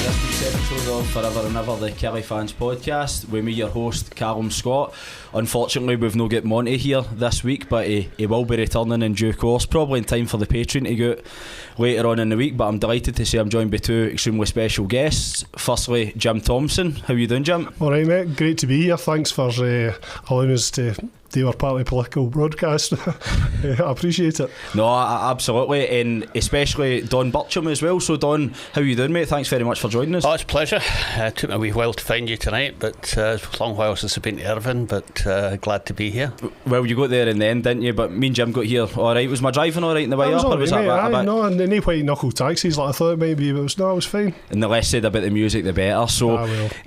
this week's episode of Forever and Ever, the Killie Fans Podcast, with me, your host, Callum Scott. Unfortunately, we've not got Monty here this week, but he will be returning in due course, probably in time for the Patreon to go out later on in the week. But I'm delighted to say I'm joined by two extremely special guests. Firstly, Jim Thomson. How are you doing, Jim? Alright, mate, great to be here. Thanks for allowing us to do our partly political broadcast. I appreciate it. No, absolutely, and especially Don Bircham as well. So Don, how are you doing, mate? Thanks very much for joining us. Oh, it's a pleasure. It took me a wee while to find you tonight, but it's a long while since I've been to Irvine, but glad to be here. Well, you got there in the end, didn't you? But me and Jim got here alright. Was my driving alright in the way up? Or was that a bit? No, and no white knuckle taxis like I thought it might be, but it was fine. And the less said about the music, the better. So,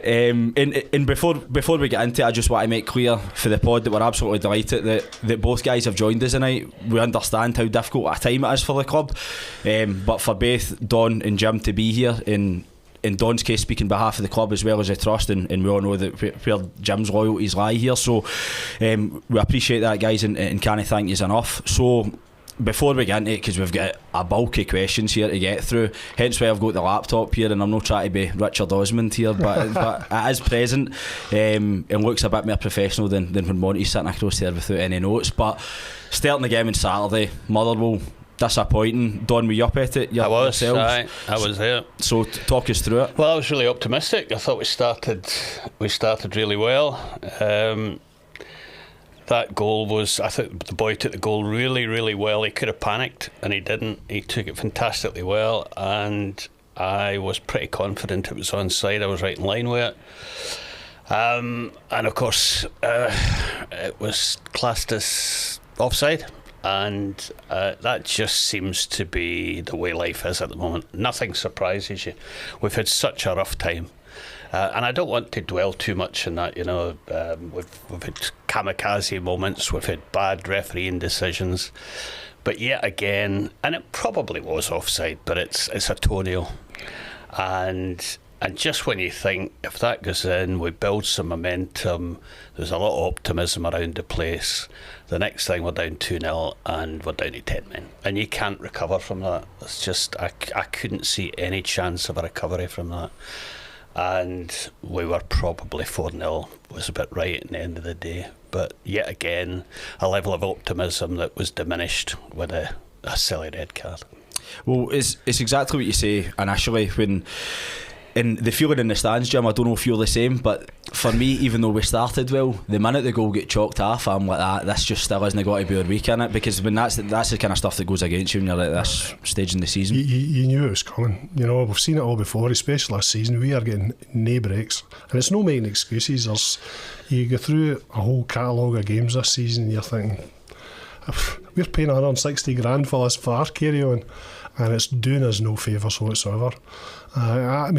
and before we get into it, I just want to make clear for the pod that we're absolutely delighted that both guys have joined us tonight. We understand how difficult a time it is for the club, but for both Don and Jim to be here, in Don's case speaking on behalf of the club as well as the trust, and we all know that where Jim's loyalties lie here, so we appreciate that, guys, and can't thank you enough. So before we get into it, because we've got a bulk of questions here to get through, hence why I've got the laptop here, and I'm not trying to be Richard Osmond here, but it is present and looks a bit more professional than when Monty's sitting across there without any notes. But starting the game on Saturday, Motherwell, disappointing. Don, were you up at it? I was there. So talk us through it. Well, I was really optimistic. I thought we started really well. That goal was, I think the boy took the goal really, really well. He could have panicked and he didn't. He took it fantastically well, and I was pretty confident it was onside. I was right in line with it. And of course, it was classed as offside, and that just seems to be the way life is at the moment. Nothing surprises you. We've had such a rough time. And I don't want to dwell too much on that, you know. We've had kamikaze moments, we've had bad refereeing decisions, but yet again, and it probably was offside, but it's a toenail, and just when you think if that goes in, we build some momentum, there's a lot of optimism around the place. The next thing, we're down 2-0 and we're down to 10 men, and you can't recover from that. It's just I couldn't see any chance of a recovery from that. And we were probably 4-0 was about right at the end of the day. But yet again, a level of optimism that was diminished with a silly red card. Well, it's exactly what you say initially when. And the feeling in the stands, Jim, I don't know if you're the same, but for me, even though we started well, the minute the goal get chalked off, I'm like, this just still isn't going to be our week, innit? Because when that's the kind of stuff that goes against you when you're at this stage in the season. You knew it was coming. You know, we've seen it all before, especially last season. We are getting no breaks, and it's no making excuses. You go through a whole catalogue of games this season, and you're thinking, we're paying 160 grand for this for carry on, and it's doing us no favours whatsoever. I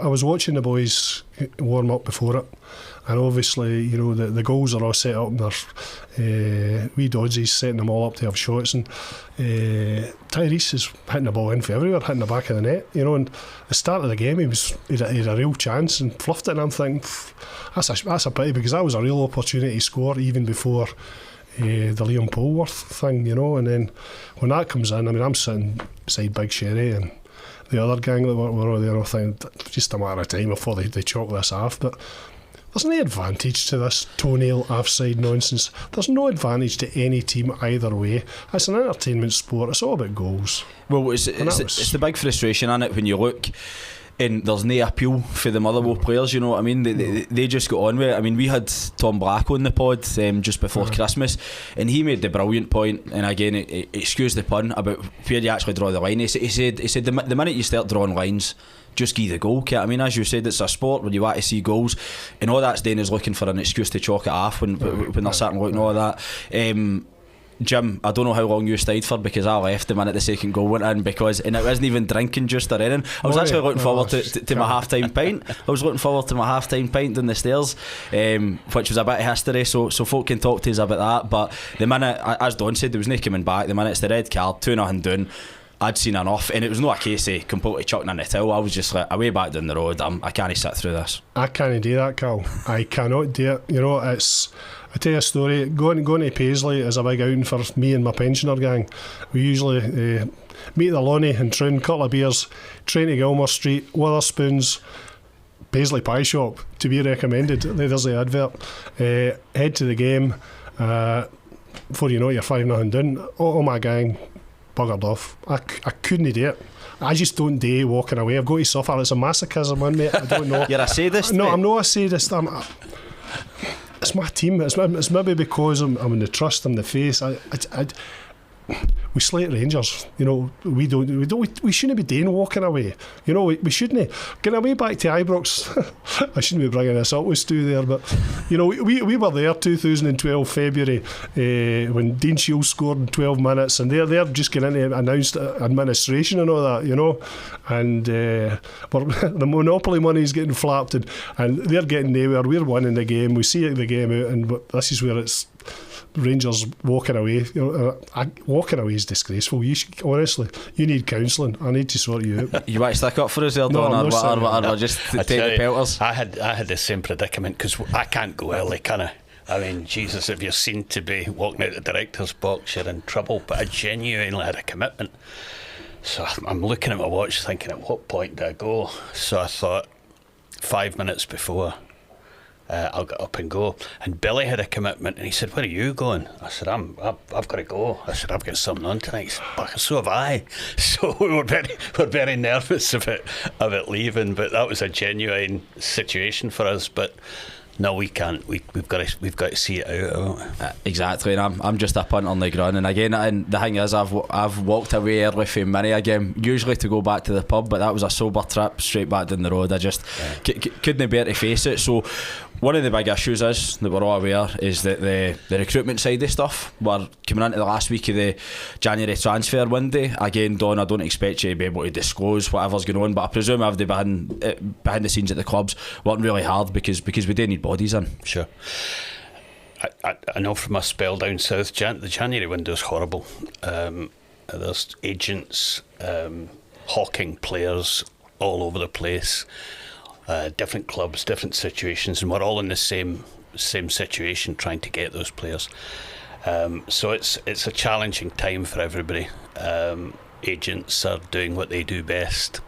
was watching the boys warm up before it, and obviously, you know, the goals are all set up, and they're wee Dodsy's setting them all up to have shots, and Tyrese is hitting the ball in for everywhere, hitting the back of the net, you know. And the start of the game, he had a real chance and fluffed it, and I'm thinking, that's a pity, because that was a real opportunity to score even before the Liam Polworth thing, you know. And then when that comes in, I mean, I'm sitting beside Big Sherry and the other gang that were all there, I think just a matter of time before they chalk this off. But there's no advantage to this toenail offside nonsense. There's no advantage to any team either way. It's an entertainment sport. It's all about goals. Well, it's the big frustration in it when you look and there's no appeal for the Motherwell players, you know what I mean? They just got on with it. I mean, we had Tom Black on the pod just before Christmas, and he made the brilliant point, and again, excuse the pun, about where you actually draw the line. He said the minute you start drawing lines, just give the goal, kid. I mean, as you said, it's a sport where you want to see goals, and all that's doing is looking for an excuse to chalk it off when they're sitting looking all that. Jim, I don't know how long you stayed for, because I left the minute the second goal went in, and it wasn't even drinking juice or anything. I was actually looking forward to my half-time pint. I was looking forward to my half-time pint down the stairs, which was a bit of history, so folk can talk to us about that. But the minute, as Don said, there was no coming back. The minute it's the red card, 2-0 down, I'd seen enough, and it was not a case of completely chucking in the till. I was just like, away back down the road, I can't sit through this. I can't do that, Cal. I cannot do it. You know, I tell you a story. Going to Paisley is a big outing for me and my pensioner gang. We usually meet the Lonnie in Troon, couple of beers, train to Gilmore Street, Witherspoons, Paisley Pie Shop, to be recommended. There's the advert. Head to the game. Before you know it, you're 5-0 down. All my gang buggered off. I couldn't do it. I just don't do walking away. I've got to suffer. It's a masochism on me. I don't know. You're a sadist? No, mate. I'm not a sadist. It's my team. It's maybe because I'm in the trust, I'm the face. We slate Rangers, you know. We shouldn't be doing walking away, you know. We shouldn't. Getting away back to Ibrox, I shouldn't be bringing this up with Stu there, but you know, we were there 2012 February when Dean Shields scored in 12 minutes, and they're just getting into announced administration and all that, you know, and the monopoly money is getting flapped, and they're getting nowhere. We're winning the game. We see the game out, and this is where it's Rangers walking away. You know, walking away is disgraceful. Honestly, you need counselling. I need to sort you out. You want to stick up for us there, Don, or whatever, just to take the pelters? I had the same predicament, because I can't go early, can I? I mean, Jesus, if you're seen to be walking out the director's box, you're in trouble. But I genuinely had a commitment. So I'm looking at my watch thinking, at what point do I go? So I thought, 5 minutes before, I'll get up and go. And Billy had a commitment, and he said, "Where are you going?" I said, I've got to go. I said, "I've got something on tonight." He said, "But so have I." So we were very nervous of it leaving, but that was a genuine situation for us. But no, we can't. We've got to see it out. Exactly, and I'm just a punt on the ground. And again, and the thing is, I've walked away early from many a game, usually to go back to the pub, but that was a sober trip straight back down the road. I just couldn't bear to face it. So one of the big issues is that we're all aware is that the recruitment side of stuff. We're coming into the last week of the January transfer window. Again, Don, I don't expect you to be able to disclose whatever's going on, but I presume I've behind the scenes at the clubs working really hard because we do need bodies in. Sure. I know from a spell down south, the January window is horrible. There's agents hawking players all over the place. Different clubs, different situations, and we're all in the same situation trying to get those players. So it's a challenging time for everybody. Agents are doing what they do best.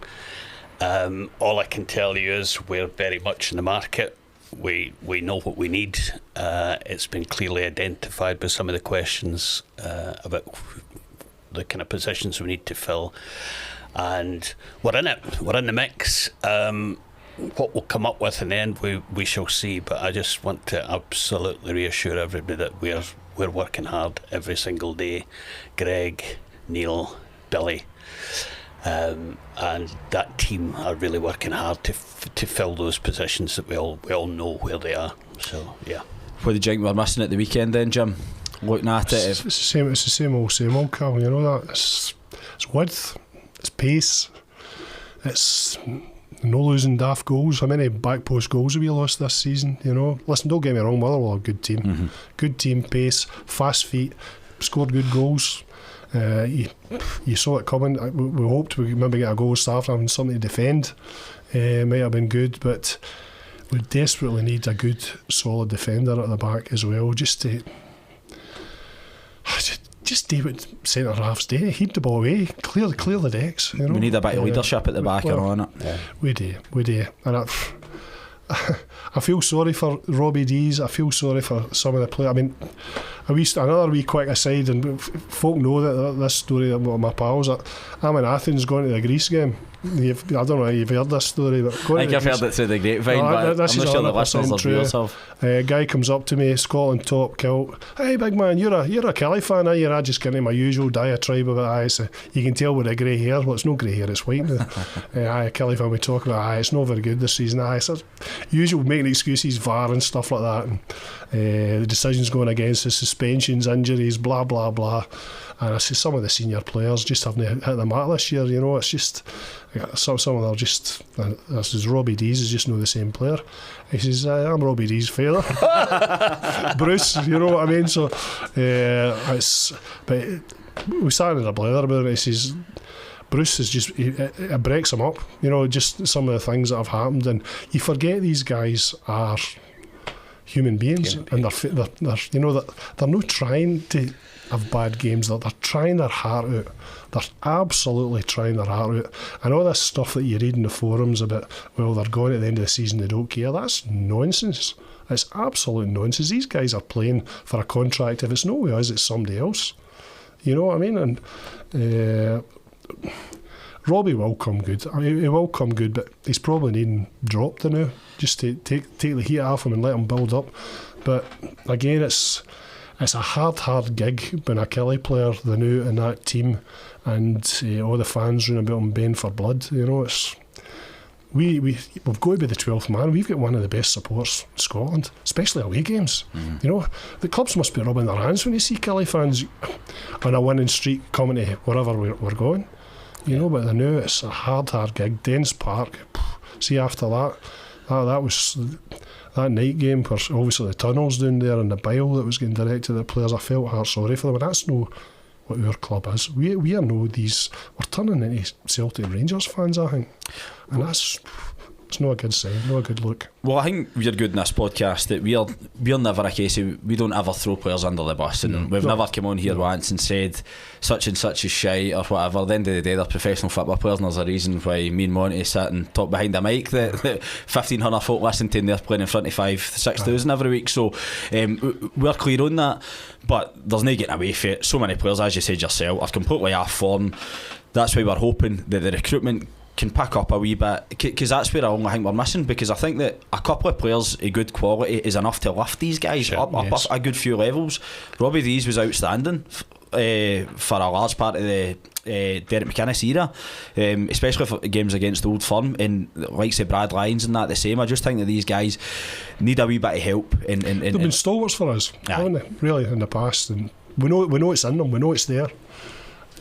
All I can tell you is we're very much in the market. We know what we need. It's been clearly identified by some of the questions about the kind of positions we need to fill, and we're in it. We're in the mix. What we'll come up with in the end, we shall see. But I just want to absolutely reassure everybody that we're working hard every single day. Greg, Neil, Billy, and that team are really working hard to fill those positions that we all know where they are. So yeah. What did you think we're missing at the weekend then, Jim? Looking at it, it's the same old, Carl. You know that it's width, it's pace, it's no losing daft goals. How many back post goals have we lost this season? You know, listen, don't get me wrong, Motherwell are a good team, good team, pace, fast feet, scored good goals. You saw it coming. We hoped we maybe get a goal starter and something to defend. Might have been good, but we desperately need a good, solid defender at the back as well. Just do what centre halves do. Heat the ball away, clear the decks. You know? We need a bit of leadership at the back on it. Yeah. We do, and I feel sorry for Robbie Dees. I feel sorry for some of the players. I mean, another wee quick aside, and folk know that this story about my pals. I'm in Athens going to the Greece game. I don't know if you've heard this story, but I think I've heard it through the grapevine, but I'm not sure the listeners or viewers have. A guy comes up to me, Scotland top kilt. "Hey, big man, you're a Killie fan, are you?" I just get into my usual diatribe about it. So you can tell with the grey hair. Well, it's no grey hair, it's white now. A Killie fan, we talk about it's not very good this season. So usual making excuses, VAR and stuff like that, and the decisions going against us, suspensions, injuries, blah blah blah. And I see some of the senior players just haven't hit the mark this year. You know, it's just some of them are just. This is Robbie Dees is just not the same player. He says, "I'm Robbie Dees' father, Bruce." You know what I mean? So but we sat in a blather about it. He says, Bruce is just it breaks him up. You know, just some of the things that have happened, and you forget these guys are human beings, and they're you know, they're not trying to have bad games. They're trying their heart out. They're absolutely trying their heart out. And all this stuff that you read in the forums about, well, they're going at the end of the season, they don't care. That's nonsense. It's absolute nonsense. These guys are playing for a contract. If it's not with us, it's somebody else. You know what I mean? And Robbie will come good. I mean, he will come good, but he's probably needing dropped now, just to take the heat off him and let him build up. But again, it's a hard gig being a Killie player, the new in that team, and all the fans running about him baying for blood. You know, it's we've got to be the 12th man. We've got one of the best supports in Scotland, especially away games. You know, the clubs must be rubbing their hands when you see Killie fans on a winning streak coming to wherever we're going. You know, but the new, it's a hard gig. Dens Park. See, after that was that night game where obviously the tunnels down there and the bile that was getting directed at the players. I felt hard sorry for them, and that's no what our club is. We are no these. We're turning into Celtic Rangers fans, I think, and it's not a good sign, not a good look. Well, I think we're good in this podcast that we're never a case of, we don't ever throw players under the bus, and we've never come on here once and said such and such is shite or whatever. At the end of the day, they're professional football players, and there's a reason why me and Monty sit and talk behind the mic that 1,500 folk listen to, and they're playing in front of 5,000-6,000 every week. So we're clear on that, but there's no getting away from it. So many players, as you said yourself, are completely off form. That's why we're hoping that the recruitment can pick up a wee bit, because that's where I only think we're missing, because I think that a couple of players of good quality is enough to lift these guys up a good few levels. Robbie Dees was outstanding for a large part of the Derek McInnes era, especially for games against Old Firm, and like say Brad Lyons and that the same. I just think that these guys need a wee bit of help. They've been stalwarts for us, haven't they, really, in the past, and we know it's in them, we know it's there.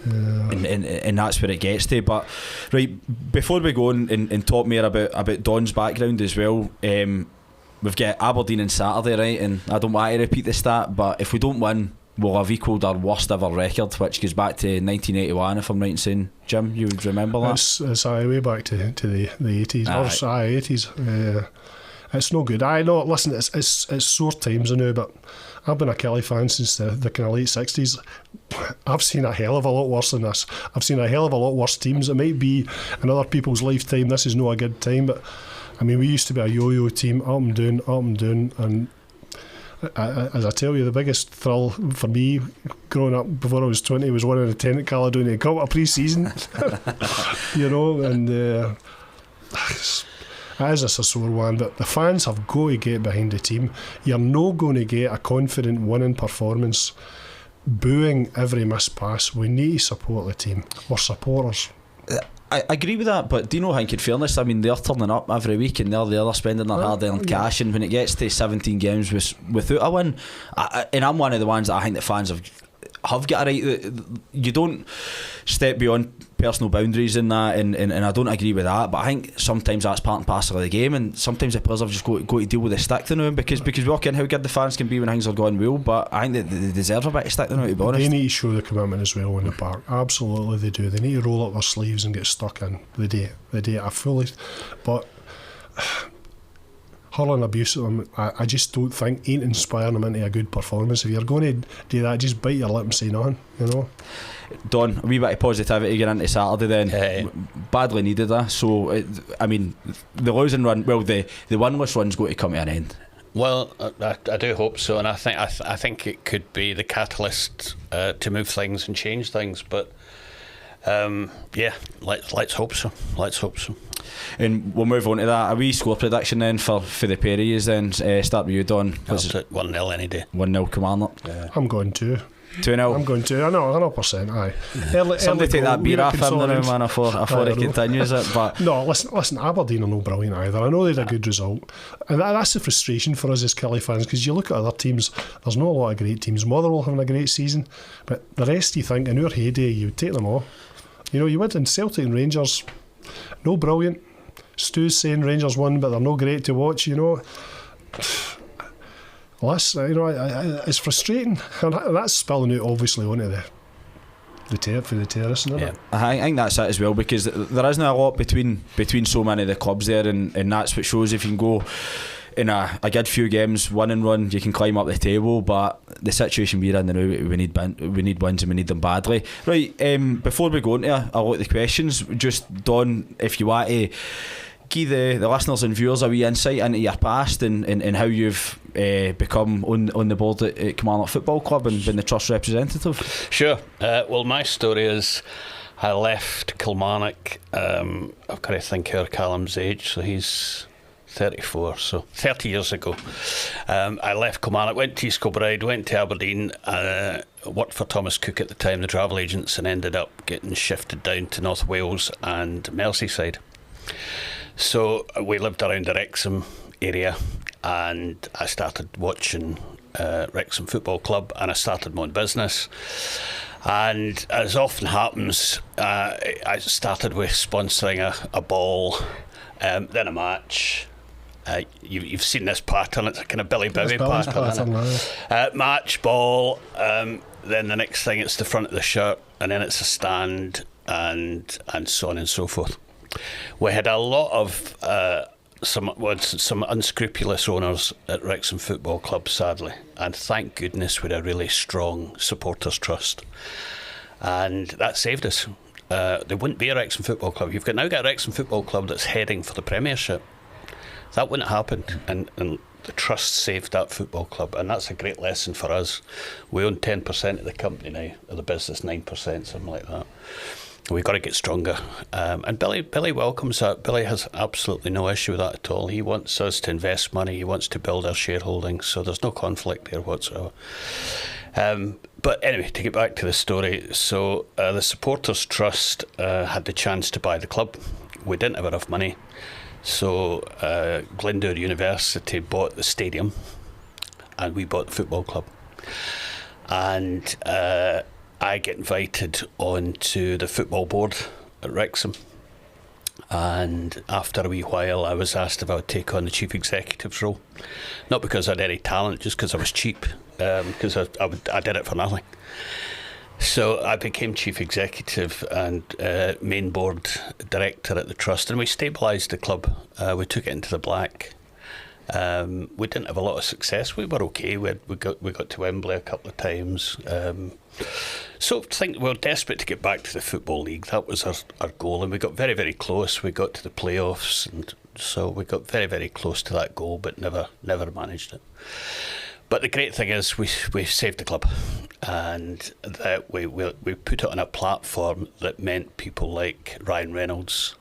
And that's where it gets to. But right, before we go on and talk more about Don's background as well, we've got Aberdeen on Saturday, right? And I don't want to repeat the stat, but if we don't win, we'll have equalled our worst ever record, which goes back to 1981, if I'm right in saying. Jim, you would remember that? It's way back to the 80s. Or 80s. It's no good. I know. Listen, it's sore times now, but I've been a Killie fan since the kind of late 60s. I've seen a hell of a lot worse than this. I've seen a hell of a lot worse teams. It might be in other people's lifetime, this is not a good time, but I mean, we used to be a yo-yo team, up and down, and as I tell you, the biggest thrill for me growing up before I was 20 was winning the 10 at Caledonia Cup, a pre-season. You know, and that is a sore one, but the fans have got to get behind the team. You're not going to get a confident winning performance booing every missed pass. We need to support the team. We're supporters. I agree with that, but do you know, Hank, in fairness, I mean, they're turning up every week and they're spending their hard-earned cash, and when it gets to 17 games without a win, and I'm one of the ones that I think that fans have got a right. You don't step beyond personal boundaries in that, and I don't agree with that, but I think sometimes that's part and parcel of the game, and sometimes the players have just got to deal with the stick to now, because we work in how good the fans can be when things are going well, but I think that they deserve a bit of stick to now, to be honest. They need to show the commitment as well in the park. Absolutely they do. They need to roll up their sleeves and get stuck in. They do. I fully, but hurling abuse at them, I just don't think ain't inspiring them into a good performance. If you're going to do that, just bite your lip and say nothing, you know. Don, a wee bit of positivity going into Saturday then. Badly needed that. So I mean, the losing run, well, the winless run's going to come to an end. Well, I do hope so, and I think it could be the catalyst to move things and change things. But let's hope so. And we'll move on to that. A wee score prediction then for the pair of yous then. Start with you, Don. 1-0 any day. 1-0 Kilmarnock. I'm going 2. 2-0. I'm going to. I know, 100%. Aye. Somebody take that beer off him now, man, before he continues it. But no, listen. Aberdeen are no brilliant either. I know they had a good result, and that's the frustration for us as Killie fans, because you look at other teams. There's not a lot of great teams. Motherwell having a great season, but the rest, you think in our heyday, you would take them all. You know, you went in Celtic and Rangers. No brilliant. Stu's saying Rangers won, but they're no great to watch. You know. Well, it's frustrating, and that's spilling out obviously onto the terrace, isn't it? I think that's it as well, because there isn't a lot between so many of the clubs there, and that's what shows if you can go in a good few games, win and run, you can climb up the table. But the situation we're in now, we need wins and we need them badly. Right, before we go into a lot of the questions, just Don, if you want to give the listeners and viewers a wee insight into your past and how you've become on the board at Kilmarnock Football Club and been the trust representative. Sure. Well, my story is I left Kilmarnock. I've got to think of Callum's age, so he's 34, so 30 years ago. I left Kilmarnock, went to East Kilbride, went to Aberdeen, worked for Thomas Cook at the time, the travel agents, and ended up getting shifted down to North Wales and Merseyside. So we lived around the Wrexham area, and I started watching Wrexham Football Club, and I started my own business. And as often happens, I started with sponsoring a ball, then a match. You've seen this pattern, it's a kind of Billy Bowie pattern. Match, ball, then the next thing it's the front of the shirt, and then it's a stand, and so on and so forth. We had a lot of some unscrupulous owners at Wrexham Football Club, sadly, and thank goodness we had a really strong supporters trust, and that saved us. There wouldn't be a Wrexham Football Club. You've now got a Wrexham Football Club that's heading for the Premiership. That wouldn't have happened, and the trust saved that football club, and that's a great lesson for us. We own 10% of the company now, of the business 9%, something like that. We've got to get stronger, and Billy welcomes that. Billy has absolutely no issue with that at all. He wants us to invest money, he wants to build our shareholding, so there's no conflict there whatsoever. But anyway, to get back to the story, so the Supporters Trust had the chance to buy the club. We didn't have enough money, so Glendower University bought the stadium, and we bought the football club. And I get invited onto the football board at Wrexham, and after a wee while I was asked if I would take on the chief executive's role, not because I had any talent, just because I was cheap, because I did it for nothing. So I became chief executive and main board director at the trust, and we stabilised the club. We took it into the black. We didn't have a lot of success. We were okay. We got to Wembley a couple of times. So we were desperate to get back to the Football League. That was our goal, and we got very, very close. We got to the playoffs, and so we got very, very close to that goal, but never managed it. But the great thing is we saved the club, and that we put it on a platform that meant people like Ryan Reynolds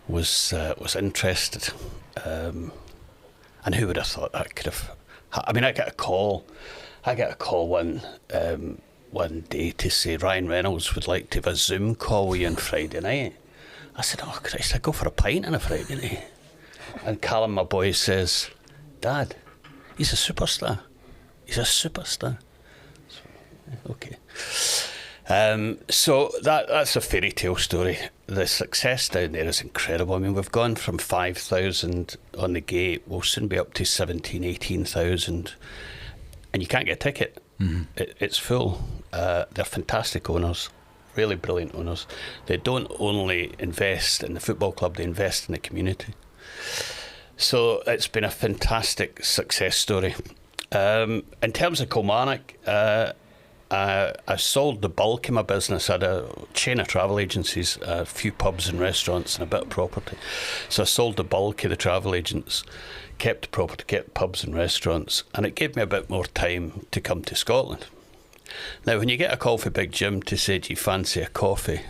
was interested. And who would have thought that could have? I mean, I got a call one day to say Ryan Reynolds would like to have a Zoom call with you on Friday night. I said, "Oh Christ, I go for a pint on a Friday night." And Callum, my boy, says, "Dad, he's a superstar. He's a superstar." So, okay. So that's a fairy tale story. The success down there is incredible. I mean, we've gone from 5,000 on the gate. We'll soon be up to 17,000, 18,000, and you can't get a ticket. Mm-hmm. It's full. They're fantastic owners, really brilliant owners. They don't only invest in the football club, they invest in the community. So it's been a fantastic success story. In terms of Kilmarnock, I sold the bulk of my business. I had a chain of travel agencies, a few pubs and restaurants, and a bit of property. So I sold the bulk of the travel agents, kept the property, kept pubs and restaurants, and it gave me a bit more time to come to Scotland. Now, when you get a call for Big Jim to say, "Do you fancy a coffee?"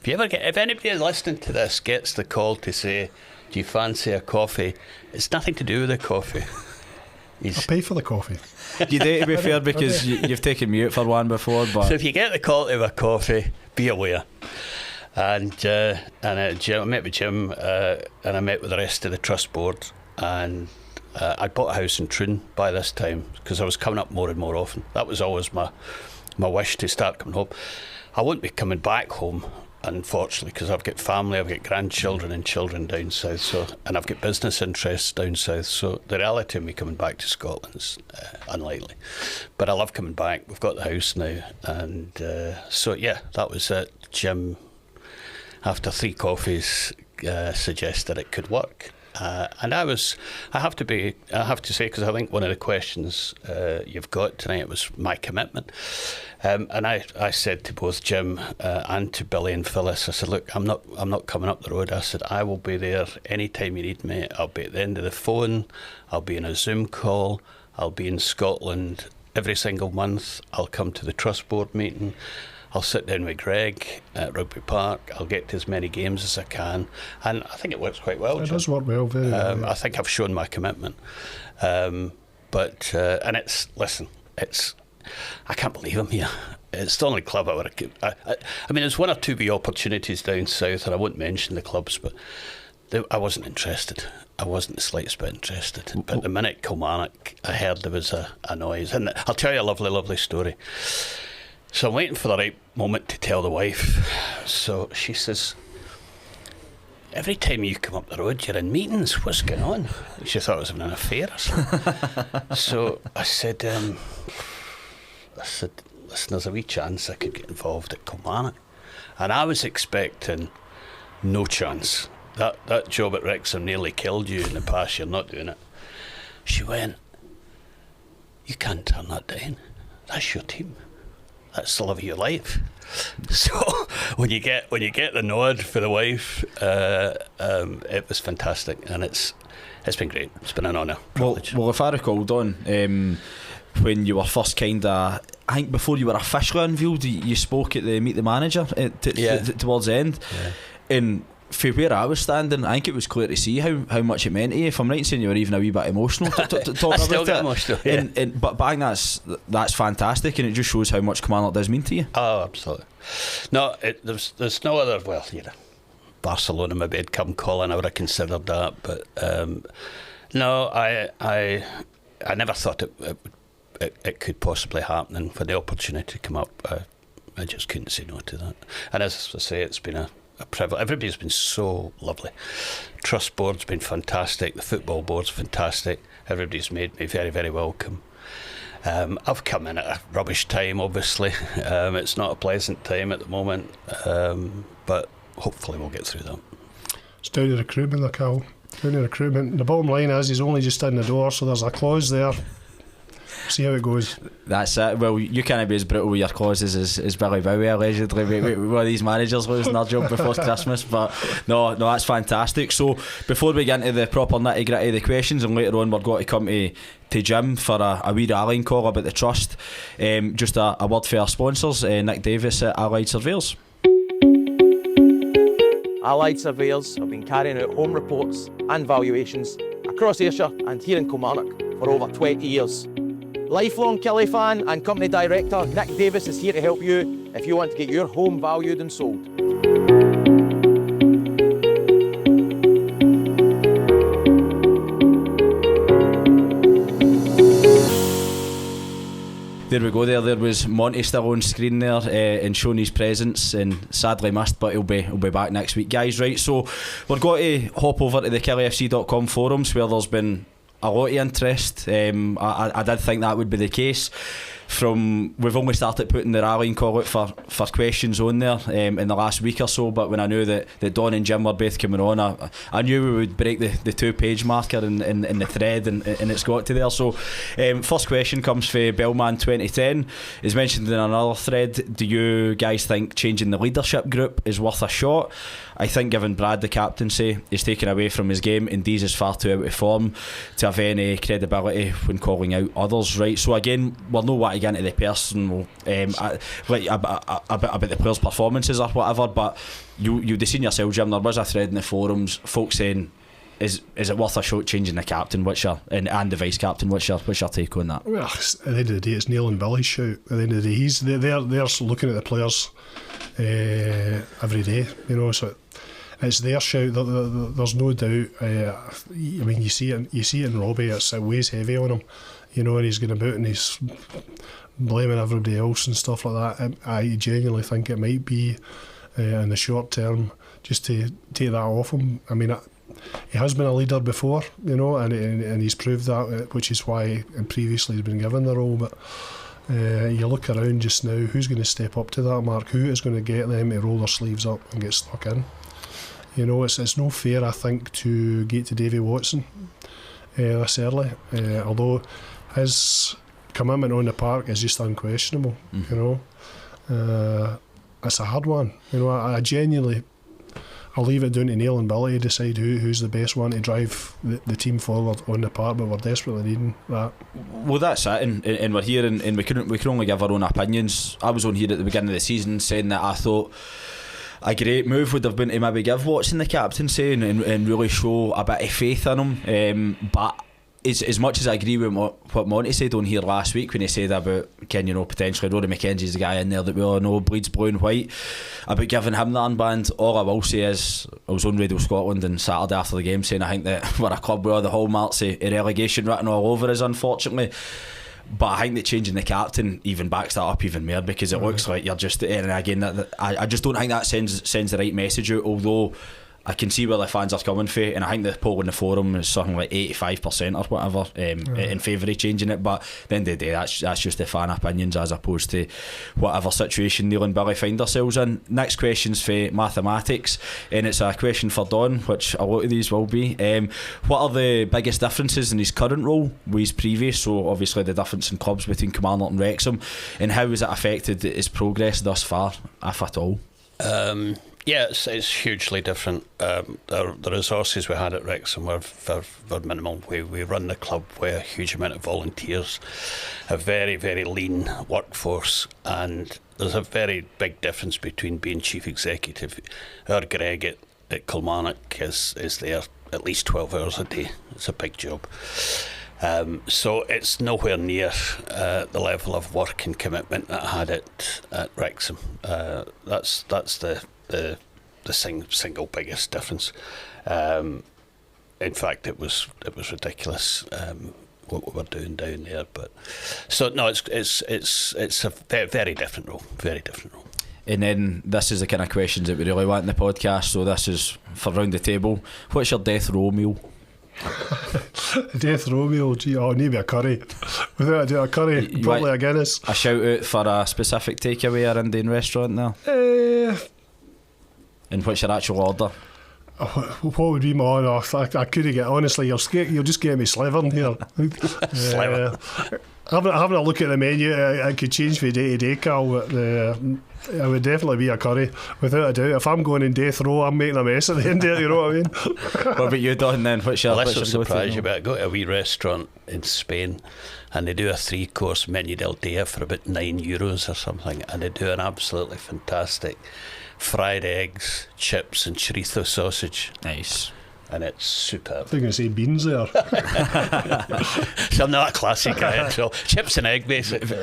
If anybody listening to this gets the call to say, "Do you fancy a coffee?" it's nothing to do with the coffee. I'll pay for the coffee. You do, to be fair, because you've taken me out for one before. But so if you get the call to have a coffee, be aware. And I met with Jim, and I met with the rest of the trust board, and I'd bought a house in Troon by this time because I was coming up more and more often. That was always my wish, to start coming home. I won't be coming back home, unfortunately, because I've got family, I've got grandchildren and children down south, and I've got business interests down south, so the reality of me coming back to Scotland is unlikely. But I love coming back. We've got the house now, and so yeah, that was it. Jim, after 3 coffees, suggested it could work, And I have to say, because I think one of the questions you've got tonight was my commitment. And I said to both Jim and to Billy and Phyllis, I said, look, I'm not coming up the road. I said, I will be there anytime you need me. I'll be at the end of the phone. I'll be in a Zoom call. I'll be in Scotland every single month. I'll come to the Trust Board meeting. I'll sit down with Greg at Rugby Park. I'll get to as many games as I can. And I think it works quite well. It does work well, very well. I think I've shown my commitment. And I can't believe I'm here. It's the only club I would have... I mean, there's one or two wee opportunities down south, and I won't mention the clubs, but I wasn't interested. I wasn't the slightest bit interested. But the minute Kilmarnock, I heard there was a noise. And I'll tell you a lovely, lovely story. So I'm waiting for the right moment to tell the wife. So she says, every time you come up the road, you're in meetings. What's going on? She thought I was having an affair or something. So I said, listen, there's a wee chance I could get involved at Kilmarnock. And I was expecting no chance. That job at Wrexham nearly killed you in the past. You're not doing it. She went, you can't turn that down. That's your team. That's the love of your life. So when you get the nod for the wife, it was fantastic, and it's been great. It's been an honour. Well, if I recall, Don, when you were first I think before you were officially unveiled, you spoke at the Meet the Manager towards the end, and for where I was standing, I think it was clear to see how much it meant to you. If I'm right in saying you were even a wee bit emotional talking I still about get it. emotional, yeah. But I think that's fantastic, and it just shows how much Kilmarnock does mean to you. Oh, absolutely. No, there's no other. Well, Barcelona maybe had come calling. I would have considered that, but no, I never thought it could possibly happen, and for the opportunity to come up, I just couldn't say no to that. And as I say, it's been a privilege. Everybody's been so lovely. Trust Board's been fantastic. The football board's fantastic. Everybody's made me very, very welcome. I've come in at a rubbish time, obviously. It's not a pleasant time at the moment, but hopefully we'll get through that. It's down to recruitment, though, Cal. Down to recruitment. The bottom line is he's only just in the door, so there's a clause there. See how it goes. That's it. Well, you can't be as brutal with your clauses as Billy Bowie allegedly. One of these managers losing their job before Christmas. But no, that's fantastic. So before we get into the proper nitty gritty of the questions, and later on we're going to come to Jim for a wee rallying call about the trust, just a word for our sponsors, Nick Davis at Allied Surveyors. Allied Surveyors have been carrying out home reports and valuations across Ayrshire and here in Kilmarnock for over 20 years. Lifelong Killie fan and company director Nick Davis is here to help you if you want to get your home valued and sold. There we go. There was Monty still on screen there and showing his presence, and sadly missed, but he'll be back next week, guys. Right, so we're going to hop over to the KillieFC.com forums where there's been a lot of interest. I did think that would be the case. We've only started putting the rallying call out for questions on there in the last week or so, but when I knew that Don and Jim were both coming on, I knew we would break the 2-page marker in the thread, and it's got to there. So first question comes from Bellman 2010. Is mentioned in another thread, do you guys think changing the leadership group is worth a shot? I think given Brad the captaincy is taken away from his game and Dees is far too out of form to have any credibility when calling out others, right? So again, we'll know what to get into the personal about the players' performances or whatever, but you'd have seen yourself, Jim, there was a thread in the forums, folks saying, is it worth a shot changing the captain? And the vice captain? What's your take on that? Well, at the end of the day, it's Neil and Billy's shout. At the end of the day, they're looking at the players every day, so it's their shout. There's no doubt. I mean, you see it in Robbie. It weighs heavy on him, and he's going about and he's blaming everybody else and stuff like that. I genuinely think it might be in the short term just to take that off him. I mean, he has been a leader before, and he's proved that, which is why previously he's been given the role. But you look around just now, who's going to step up to that mark? Who is going to get them to roll their sleeves up and get stuck in? You know, it's no fair, I think, to get to Davy Watson this early. Although his commitment on the park is just unquestionable. You know, it's a hard one. You know, I genuinely, I'll leave it down to Neil and Billy to decide who's the best one to drive the team forward on the park, but we're desperately needing that. Well, that's it, and we're here, and we can only give our own opinions. I was on here at the beginning of the season saying that I thought a great move would have been to maybe give Watson the captaincy and really show a bit of faith in him. But as much as I agree with what Monty said on here last week when he said about, you know, potentially Rory McKenzie's the guy in there that we all know bleeds blue and white, about giving him the armband, all I will say is I was on Radio Scotland on Saturday after the game saying I think that we're a club with all the hallmarks of relegation written all over us, unfortunately. But I think that changing the captain even backs that up even more, because it looks like you're just, and again, I just don't think that sends the right message out, although I can see where the fans are coming from, and I think the poll in the forum is something like 85% or whatever in favour of changing it. But at the end of the day, that's just the fan opinions as opposed to whatever situation Neil and Billy find ourselves in. Next question's for mathematics, and it's a question for Don, which a lot of these will be. What are the biggest differences in his current role with his previous? So obviously the difference in clubs between Kilmarnock and Wrexham, and how has it affected his progress thus far, if at all? Yeah, it's hugely different. The resources we had at Wrexham were minimal. We run the club with a huge amount of volunteers, a very, very lean workforce, and there's a very big difference between being chief executive. Our Greg at Kilmarnock is there at least 12 hours a day. It's a big job. So it's nowhere near the level of work and commitment that I had at Wrexham. That's the single biggest difference. In fact, it was ridiculous what we were doing down there. But so no, it's a very, very different role. Very different role. And then this is the kind of questions that we really want in the podcast. So this is for round the table. What's your death row meal? Death row meal, gee, maybe a curry. Without a doubt, a curry, probably a Guinness. A shout out for a specific takeaway or Indian restaurant there? And what's your actual order? What would be my order? I couldn't get, honestly, you'll just get me slivering here. Having a look at the menu, it could change from day to day, Carl, but it would definitely be a curry, without a doubt. If I'm going in death row, I'm making a mess at the end there, you know what I mean? What about you, Don, then? What's your Well, this will surprise you, but I go to a wee restaurant in Spain and they do a 3-course menu del dia for about €9 or something, and they do an absolutely fantastic fried eggs, chips and chorizo sausage. Nice. And it's superb. I think I say beans there. So I'm not a classic guy, so chips and egg basically.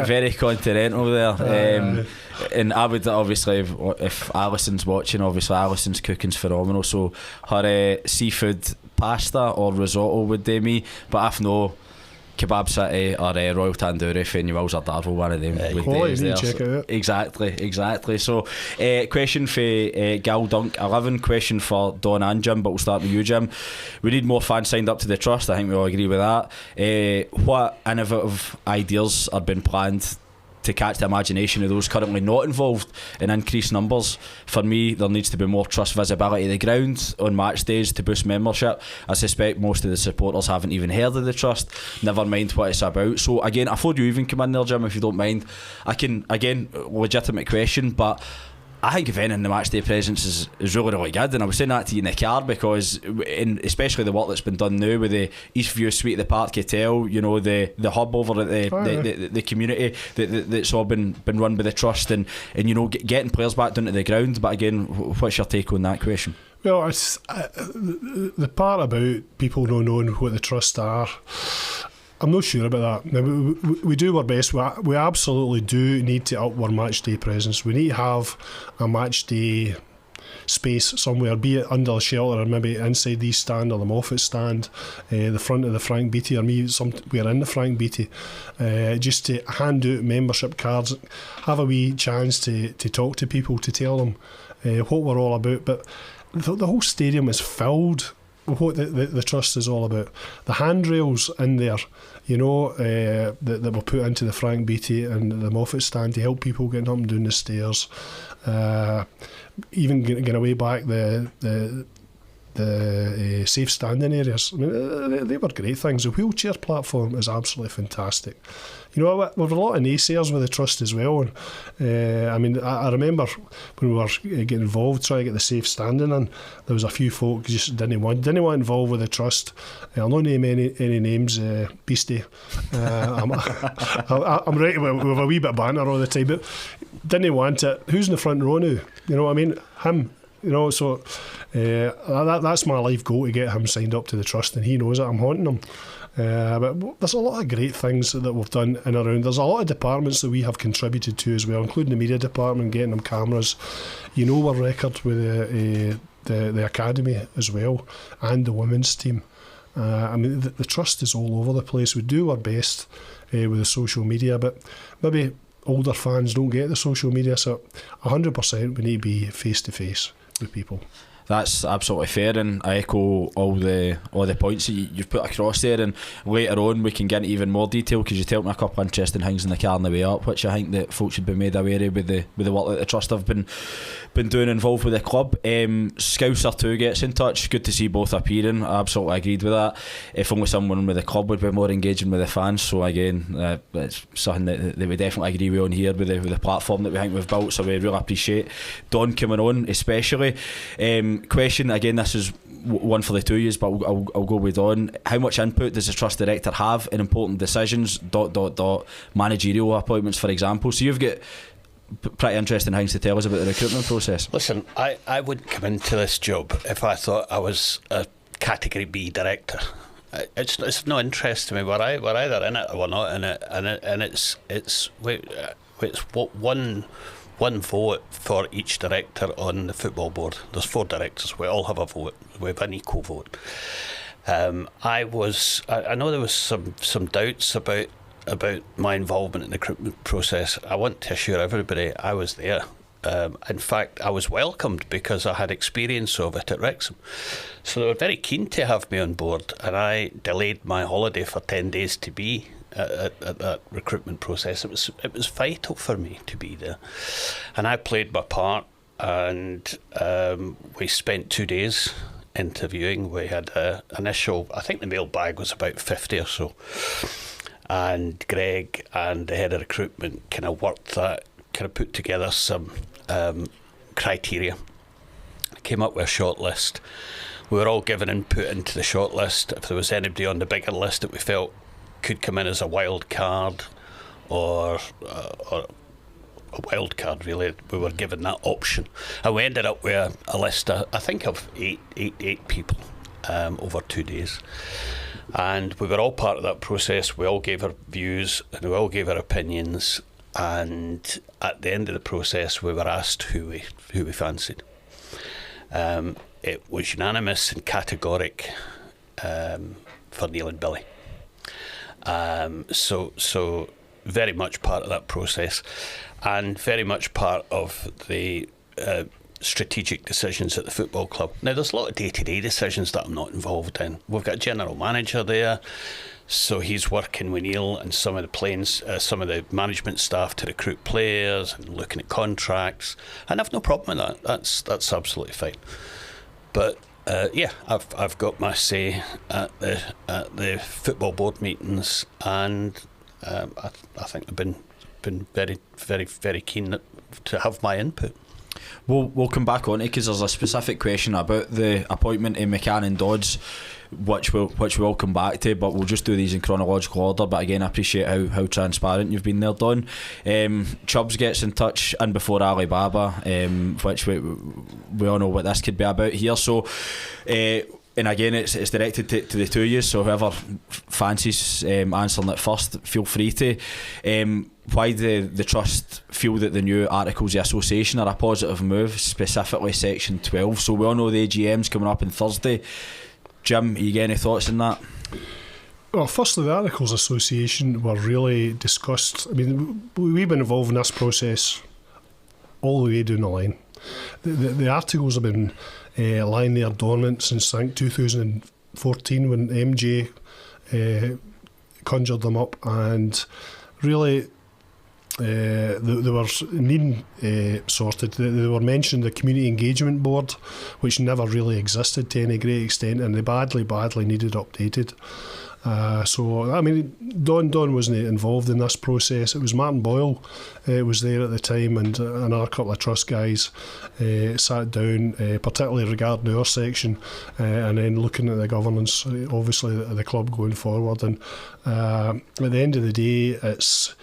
Very continental there. And I would obviously, if Alison's watching, obviously Alison's cooking's phenomenal, so her seafood pasta or risotto would do me, but if no, Kebab City or Royal Tandoori for Newell's or Darvel, one of them would do check it out. Exactly. So question for Gal Dunk 11, question for Don and Jim, but we'll start with you, Jim. We need more fans signed up to the trust, I think we all agree with that. What innovative ideas are being planned to catch the imagination of those currently not involved in increased numbers? For me, there needs to be more trust visibility of the ground on match days to boost membership. I suspect most of the supporters haven't even heard of the trust, never mind what it's about. So again, before you even come in there, Jim, if you don't mind, I can, again, legitimate question, but I think if anything, the matchday presence is really, really good, and I was saying that to you in the car because, especially the work that's been done now with the Eastview Suite of the Park Hotel, you know, the hub over at the community that's all been run by the trust, and you know, getting players back down to the ground. But again, what's your take on that question? Well, it's the part about people not knowing what the trusts are, I'm not sure about that. Now, we do our best. We absolutely do need to up our match day presence. We need to have a match day space somewhere, be it under the shelter or maybe inside the stand or the Moffat stand, the front of the Frank Beattie, or maybe somewhere in the Frank Beattie, just to hand out membership cards, have a wee chance to talk to people, to tell them what we're all about. But the whole stadium is filled what the trust is all about. The handrails in there, you know, that were put into the Frank Beattie and the Moffat stand to help people getting up and down the stairs. Even getting away back the safe standing areas. I mean, they were great things. The wheelchair platform is absolutely fantastic. You know, we've a lot of naysayers with the trust as well. And, I mean, I remember when we were getting involved trying to get the safe standing in, there was a few folk who just didn't want involved with the trust. I'll not name any names, Beastie. I'm right with a wee bit of banter all the time, but didn't want it. Who's in the front row now? You know what I mean? Him. You know, so that's my life goal, to get him signed up to the trust, and he knows it. I'm haunting him. But there's a lot of great things that we've done in and around. There's a lot of departments that we have contributed to as well, including the media department, getting them cameras. You know, we're record with the academy as well, and the women's team. I mean, the trust is all over the place. We do our best with the social media, but maybe older fans don't get the social media, so 100% we need to be face to face with people. That's absolutely fair, and I echo all the points that you've put across there. And later on we can get into even more detail, because you told me a couple of interesting things in the car on the way up, which I think that folks should be made aware of with the work that the trust have been doing involved with the club. Scouser 2 gets in touch. Good to see both appearing. I absolutely agreed with that. If only someone with the club would be more engaging with the fans. So again, it's something that we definitely agree with on here with the platform that we think we've built. So we really appreciate Don coming on, especially. Question again, this is one for the two years, but I'll go with Don. How much input does the trust director have in important decisions? Managerial appointments, for example. So you've got pretty interesting things to tell us about the recruitment process. Listen, I wouldn't come into this job if I thought I was a category B director. It's no interest to me. We're either in it or we're not in it, and it's what one vote for each director on the football board. There's 4 directors. We all have a vote. We have an equal vote. I know there was some doubts about my involvement in the recruitment process. I want to assure everybody I was there. In fact, I was welcomed because I had experience of it at Wrexham. So they were very keen to have me on board, and I delayed my holiday for 10 days to be at that recruitment process. It was vital for me to be there, and I played my part. And we spent 2 days interviewing. We had an initial, I think the mailbag was about 50 or so, and Greg and the head of recruitment kind of worked that, kind of put together some criteria, came up with a short list. We were all given input into the short list. If there was anybody on the bigger list that we felt could come in as a wild card, or a wild card, really, we were given that option, and we ended up with a list, I think, of eight people over 2 days, and we were all part of that process. We all gave our views and we all gave our opinions, and at the end of the process we were asked who we fancied. It was unanimous and categoric for Neil and Billy. So very much part of that process, and very much part of the strategic decisions at the football club. Now, there's a lot of day-to-day decisions that I'm not involved in. We've got a general manager there, so he's working with Neil and some of the management staff to recruit players and looking at contracts, and I've no problem with that. That's absolutely fine. But I've got my say at the football board meetings, and I think they've been very, very, very keen to have my input. We'll come back on it, because there's a specific question about the appointment in McCann and Dodds, which we'll come back to, but we'll just do these in chronological order. But again, I appreciate how transparent you've been there, Don. Chubbs gets in touch, and before Alibaba, which we all know what this could be about here. So and again, it's directed to the two of you, so whoever fancies answering it first, feel free to. Why the trust feel that the new Articles of Association are a positive move, specifically Section 12. So we all know the AGM's coming up on Thursday. Jim, you get any thoughts on that? Well, firstly, the Articles Association were really discussed. I mean, we've been involved in this process all the way down the line. The articles have been lying there dormant since I think 2014 when MJ conjured them up, and really they were needing sorted. They were mentioned the Community Engagement Board, which never really existed to any great extent, and they badly needed updated. So, I mean, Don wasn't involved in this process. It was Martin Boyle was there at the time, and another couple of trust guys sat down, particularly regarding our section, and then looking at the governance, obviously, of the club going forward. And at the end of the day, it's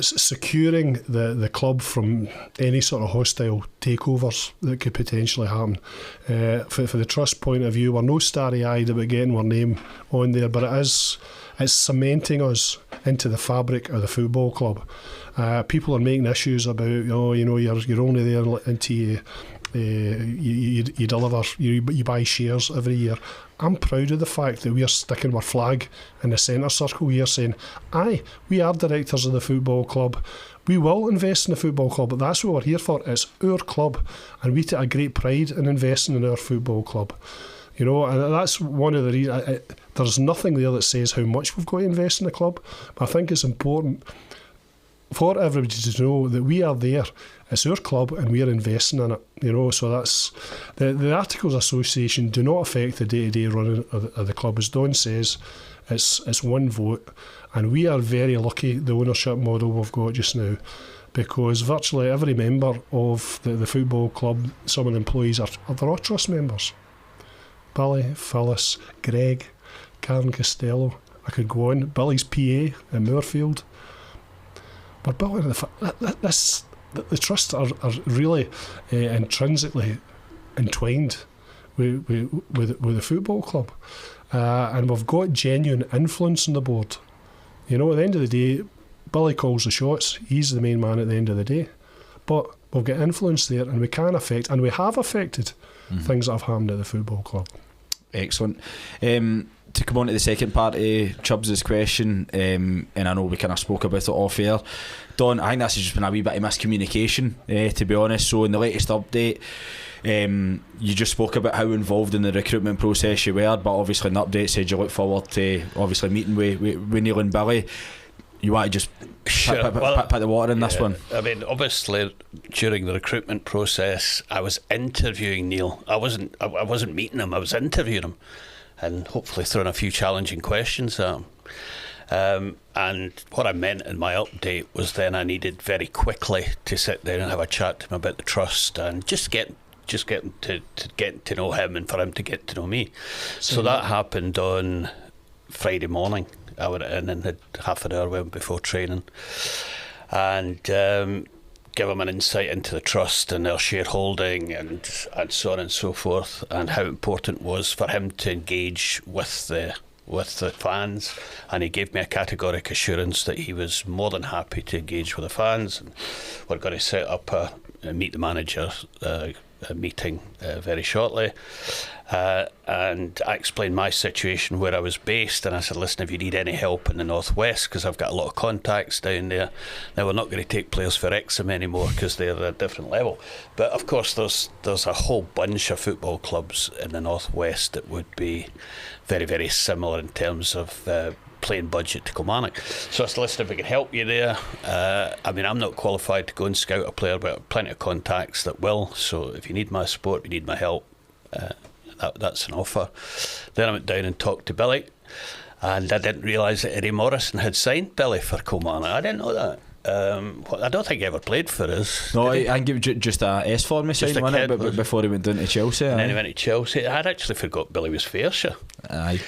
securing the club from any sort of hostile takeovers that could potentially happen. For the trust point of view, we're no starry-eyed about getting our name on there, but it's cementing us into the fabric of the football club. People are making issues about, you're only there until you deliver, you buy shares every year. I'm proud of the fact that we are sticking our flag in the centre circle here, saying, aye, we are directors of the football club. We will invest in the football club, but that's what we're here for. It's our club, and we take a great pride in investing in our football club. And that's one of the reasons. There's nothing there that says how much we've got to invest in the club, but I think it's important for everybody to know that we are there. It's our club and we are investing in it. So that's the Articles Association do not affect the day-to-day running of the club. As Don says, it's one vote, and we are very lucky the ownership model we've got just now, because virtually every member of the football club, some of the employees they're all trust members. Billy, Phyllis, Greg, Karen Costello, I could go on. Billy's PA in Moorfield. But Billy, the trusts are really intrinsically entwined with the football club, and we've got genuine influence on the board. At the end of the day, Billy calls the shots. He's the main man at the end of the day, but we've got influence there, and we can affect, and we have affected things that have happened at the football club. Excellent. To come on to the second part of Chubbs' question, and I know we kind of spoke about it off air, Don, I think this has just been a wee bit of miscommunication, to be honest. So in the latest update, you just spoke about how involved in the recruitment process you were, but obviously in the update said you look forward to obviously meeting with Neil and Billy. You want to just put the water in this one? I mean, obviously during the recruitment process I was interviewing Neil. I wasn't meeting him, I was interviewing him, and hopefully throwing a few challenging questions at him. And what I meant in my update was then I needed very quickly to sit down and have a chat to him about the trust, and just getting to know him and for him to get to know me. So that happened on Friday morning. I went in and had half an hour before training, and give him an insight into the trust and their shareholding and so on and so forth, and how important it was for him to engage with the fans. And he gave me a categoric assurance that he was more than happy to engage with the fans, and we're going to set up a meet the manager a meeting very shortly. And I explained my situation where I was based, and I said, listen, if you need any help in the northwest, because I've got a lot of contacts down there. Now, we're not going to take players for Wrexham anymore because they're at a different level, but of course there's a whole bunch of football clubs in the northwest that would be very, very similar in terms of playing budget to Kilmarnock. So I said, listen, if we can help you there, I mean, I'm not qualified to go and scout a player, but I have plenty of contacts that will. So if you need my support, if you need my help, that's an offer. Then I went down and talked to Billy, and I didn't realise that Eddie Morrison had signed Billy for Kilmarnock. I didn't know that. I don't think he ever played for us. No, I give just a S for me signing, but before he went down to Chelsea. And then he went to Chelsea. I'd actually forgot Billy was Fairshire. Aye.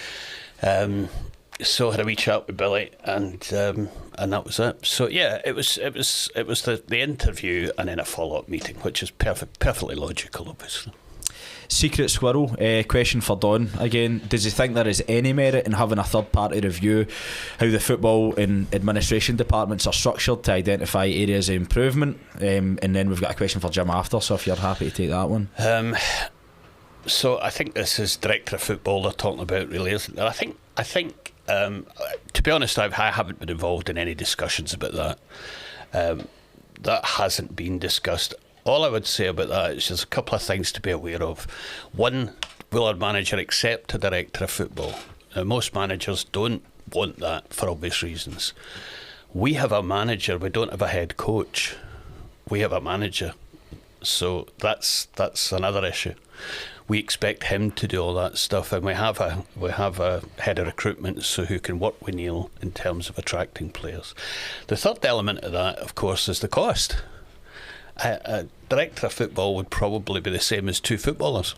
So I had a wee chat with Billy, and that was it. So yeah, it was the interview and then a follow-up meeting, which is perfectly logical, obviously. Secret Squirrel, question for Don again. Does he think there is any merit in having a third party review how the football and administration departments are structured to identify areas of improvement? And then we've got a question for Jim after, so if you're happy to take that one. So I think this is director of football they're talking about, really, isn't it? I think to be honest, I haven't been involved in any discussions about that. That hasn't been discussed. All I would say about that is there's a couple of things to be aware of. One, will our manager accept a director of football? Now, most managers don't want that for obvious reasons. We have a manager, we don't have a head coach. We have a manager. So that's another issue. We expect him to do all that stuff, and we have a head of recruitment, so who can work with Neil in terms of attracting players. The third element of that, of course, is the cost. A director of football would probably be the same as 2 footballers.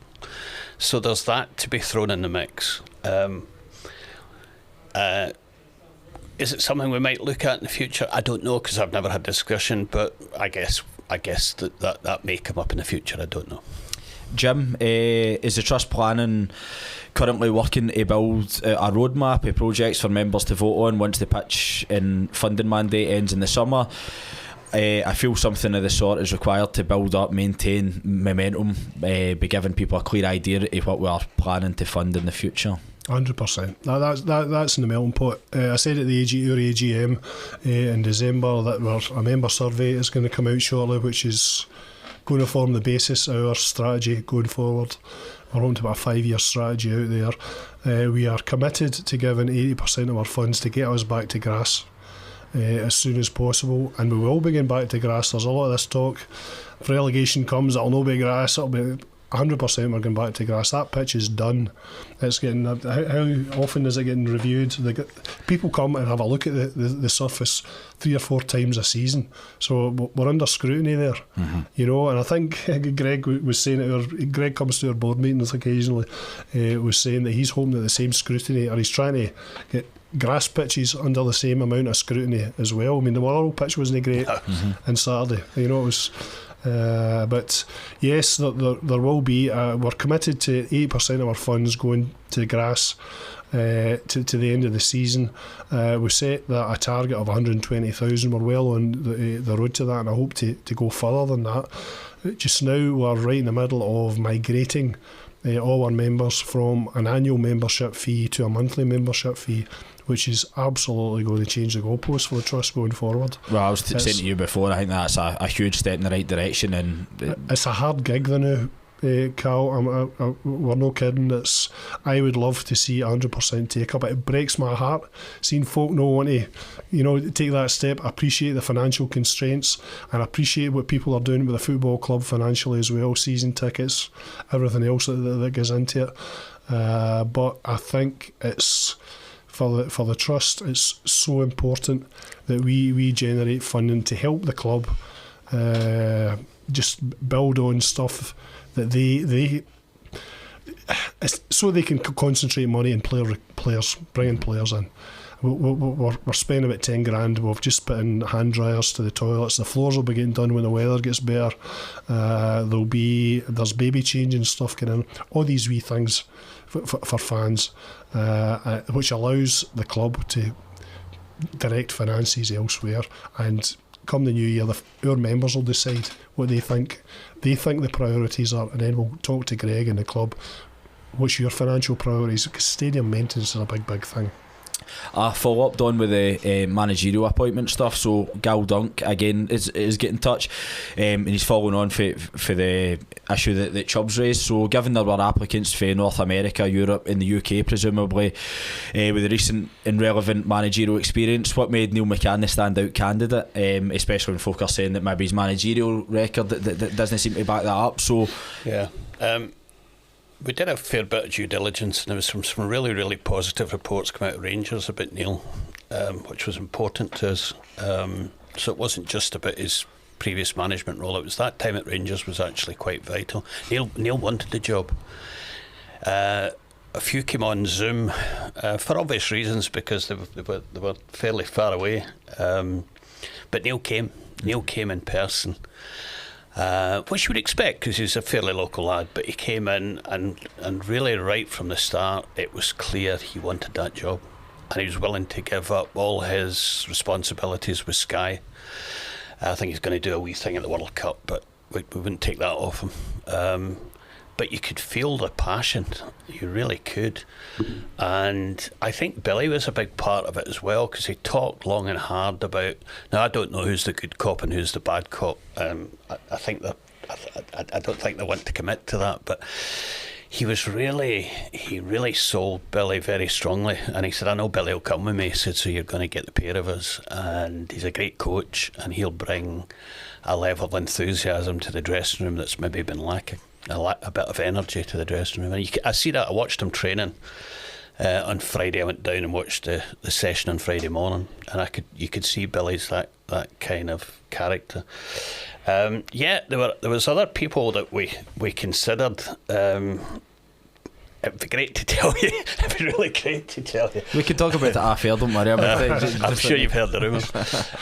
So there's that to be thrown in the mix. Is it something we might look at in the future? I don't know, because I've never had discussion, but I guess that may come up in the future. I don't know. Jim, is the Trust planning currently working to build a roadmap of projects for members to vote on once the pitch and funding mandate ends in the summer? I feel something of the sort is required to build up, maintain momentum, be giving people a clear idea of what we are planning to fund in the future. 100%. That's in the melting pot. I said at the AGM in December that a member survey is going to come out shortly, which is going to form the basis of our strategy going forward. We're on to about a 5-year strategy out there. We are committed to giving 80% of our funds to get us back to grass as soon as possible, and we will begin back to grass. There's a lot of this talk. If relegation comes, it'll no be grass, it'll be 100% we're going back to grass. That pitch is done. It's getting. How often is it getting reviewed? People come and have a look at the surface 3 or 4 times a season. So we're under scrutiny there, you know. And I think Greg was saying Greg comes to our board meetings occasionally. Was saying that he's hoping that the same scrutiny, or he's trying to get grass pitches under the same amount of scrutiny as well. I mean, the Motherwell pitch wasn't great on Saturday. You know, it was. But yes, there will be. We're committed to 80% of our funds going to grass to the end of the season. We set that a target of 120,000. We're well on the road to that, and I hope to go further than that. Just now, we're right in the middle of migrating all our members from an annual membership fee to a monthly membership fee, which is absolutely going to change the goalposts for the Trust going forward. Well, I was saying to you before, I think that's a huge step in the right direction, and it's a hard gig though now, Cal. We're no kidding. I would love to see 100% take up. It breaks my heart seeing folk not want to, you know, take that step. I appreciate the financial constraints, and I appreciate what people are doing with the football club financially as well, season tickets, everything else that goes into it. But I think it's for the Trust, it's so important that we generate funding to help the club just build on stuff that they so they can concentrate money in players, bringing players in. We're spending about 10 grand. We've just put in hand dryers to the toilets. The floors will be getting done when the weather gets better. There's baby changing stuff going in. All these wee things for fans, which allows the club to direct finances elsewhere. And come the new year, our members will decide what they think the priorities are, and then we'll talk to Greg and the club. What's your financial priorities? Because stadium maintenance is a big thing. I follow up on with the managerial appointment stuff. So Gal Dunk again is getting in touch, and he's following on for the issue that Chubbs raised. So given there were applicants for North America, Europe and the UK presumably, with the recent and relevant managerial experience, what made Neil McCann the standout candidate, especially when folk are saying that maybe his managerial record that doesn't seem to back that up. So yeah, we did a fair bit of due diligence, and there was some really, really positive reports come out of Rangers about Neil, which was important to us. So it wasn't just about his previous management role. It was that time at Rangers was actually quite vital. Neil wanted the job. A few came on Zoom for obvious reasons, because they were fairly far away. But Neil came in person. Which you would expect, because he's a fairly local lad, but he came in and really right from the start it was clear he wanted that job, and he was willing to give up all his responsibilities with Sky. I think he's going to do a wee thing at the World Cup, but we wouldn't take that off him. But you could feel the passion, you really could. And I think Billy was a big part of it as well, because he talked long and hard about, now I don't know who's the good cop and who's the bad cop. I think that I don't think they want to commit to that, but he really sold Billy very strongly, and he said, I know Billy will come with me. He said, so you're going to get the pair of us, and he's a great coach, and he'll bring a level of enthusiasm to the dressing room that's maybe been lacking, a bit of energy to the dressing room. And I see that. I watched him training on Friday. I went down and watched the session on Friday morning, and you could see Billy's that kind of character. There was other people that we considered. It'd be great to tell you. It'd be really great to tell you. We could talk about it after, don't worry. I'm sure you've heard the rumours.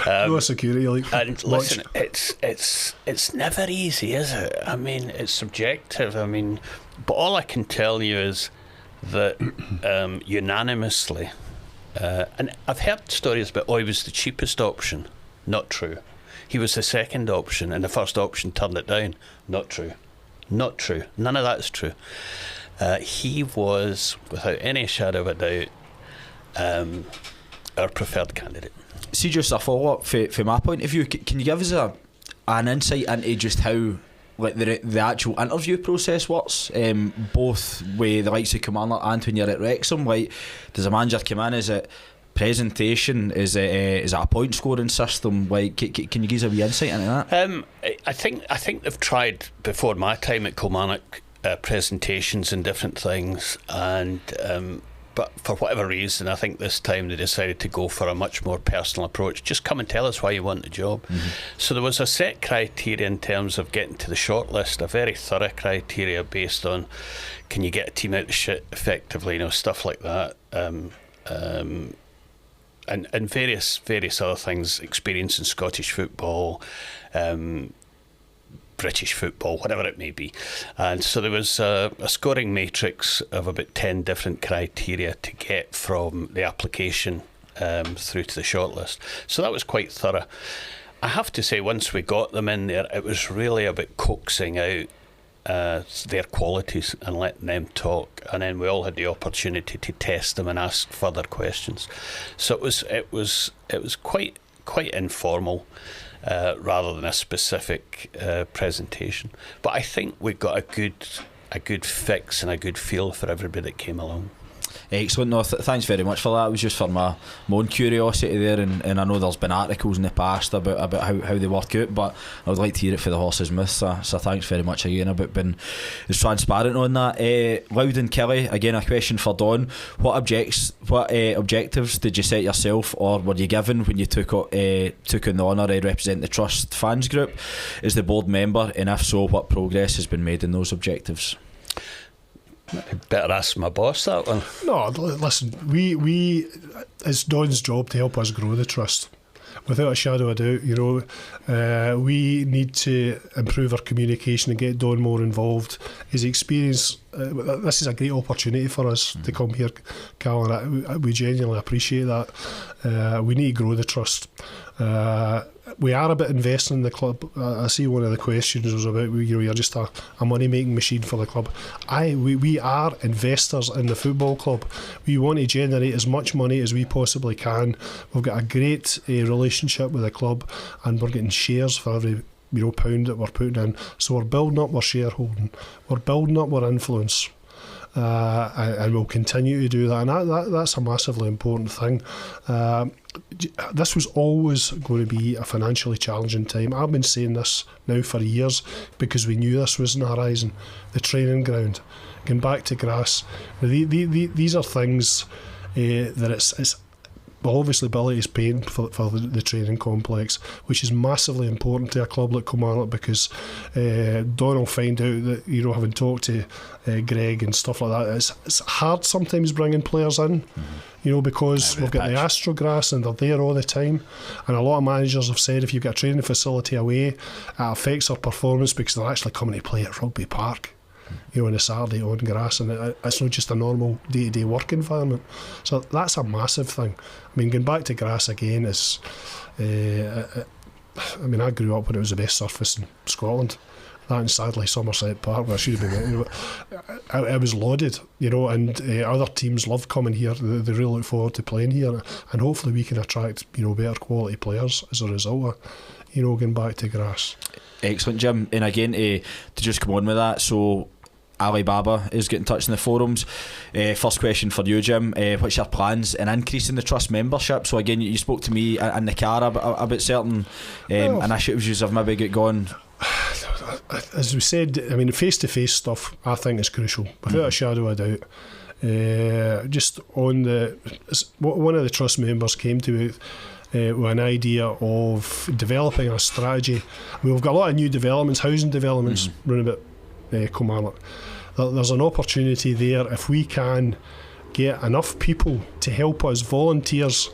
No security, like. And listen, it's never easy, is it? I mean, it's subjective. I mean, but all I can tell you is that unanimously, and I've heard stories about, he was the cheapest option. Not true. He was the second option, and the first option turned it down. Not true. Not true. None of that's true. He was, without any shadow of a doubt, our preferred candidate. See, just a follow-up from my point of view, can you give us an insight into just how the actual interview process works, both with the likes of Kilmarnock and when you're at Wrexham? Like, does a manager come in? Is it presentation? Is it a point scoring system? Like, can you give us a wee insight into that? I think they've tried before my time at Kilmarnock presentations and different things, and but for whatever reason, I think this time they decided to go for a much more personal approach. Just come and tell us why you want the job. Mm-hmm. So there was a set criteria in terms of getting to the shortlist, a very thorough criteria based on, can you get a team out of shit effectively, stuff like that. And various other things, experience in Scottish football, British football, whatever it may be. And so there was a scoring matrix of about 10 different criteria to get from the application through to the shortlist. So that was quite thorough. I have to say, once we got them in there, it was really about coaxing out their qualities and letting them talk, and then we all had the opportunity to test them and ask further questions. So it was quite informal, rather than a specific presentation. But I think we got a good fix and a good feel for everybody that came along. Excellent. No, thanks very much for that. It was just for my own curiosity there, and I know there's been articles in the past about how they work out, but I would like to hear it for the horse's mouth. So thanks very much again about being as transparent on that. Loudon Killie, again a question for Don. What objectives did you set yourself, or were you given when you took on the honour to represent the Trust fans group as the board member, and if so, what progress has been made in those objectives? Better ask my boss that one. No, listen, we it's Don's job to help us grow the Trust. Without a shadow of doubt, we need to improve our communication and get Don more involved. His experience, this is a great opportunity for us to come here, Cal, and we genuinely appreciate that. We need to grow the Trust. We are a bit investing in the club. I see one of the questions was about, you're just a money-making machine for the club. We are investors in the football club. We want to generate as much money as we possibly can. We've got a great relationship with the club, and we're getting shares for every pound that we're putting in. So we're building up our shareholding. We're building up our influence. And we'll continue to do that, and that's a massively important thing. This was always going to be a financially challenging time. I've been saying this now for years because we knew this was on the horizon. The training ground, going back to grass, these are things that it's well, obviously Billy is paying for the training complex, which is massively important to a club like Kilmarnock, because Don will find out that, having talked to Greg and stuff like that, it's hard sometimes bringing players in, because we've got the Astrograss and they're there all the time, and a lot of managers have said if you've got a training facility away, it affects our performance because they're actually coming to play at Rugby Park, on a Saturday on grass, and it's not just a normal day-to-day work environment. So that's a massive thing. I mean, going back to grass again is, I grew up when it was the best surface in Scotland. That and sadly Somerset Park, where I should have been. It was lauded, and other teams love coming here. They really look forward to playing here, and hopefully we can attract better quality players as a result of going back to grass. Excellent, Jim. And again, to just come on with that, so Alibaba is getting in touch in the forums. First question for you, Jim. What's your plans in increasing the trust membership? So again, you spoke to me in the car about certain initiatives you have maybe got going. As we said, I mean, face-to-face stuff I think is crucial, without a shadow of a doubt. Just on one of the trust members came to me with an idea of developing a strategy. I mean, we've got a lot of new developments, housing developments running about Kilmarnock. There's an opportunity there if we can get enough people to help us, volunteers.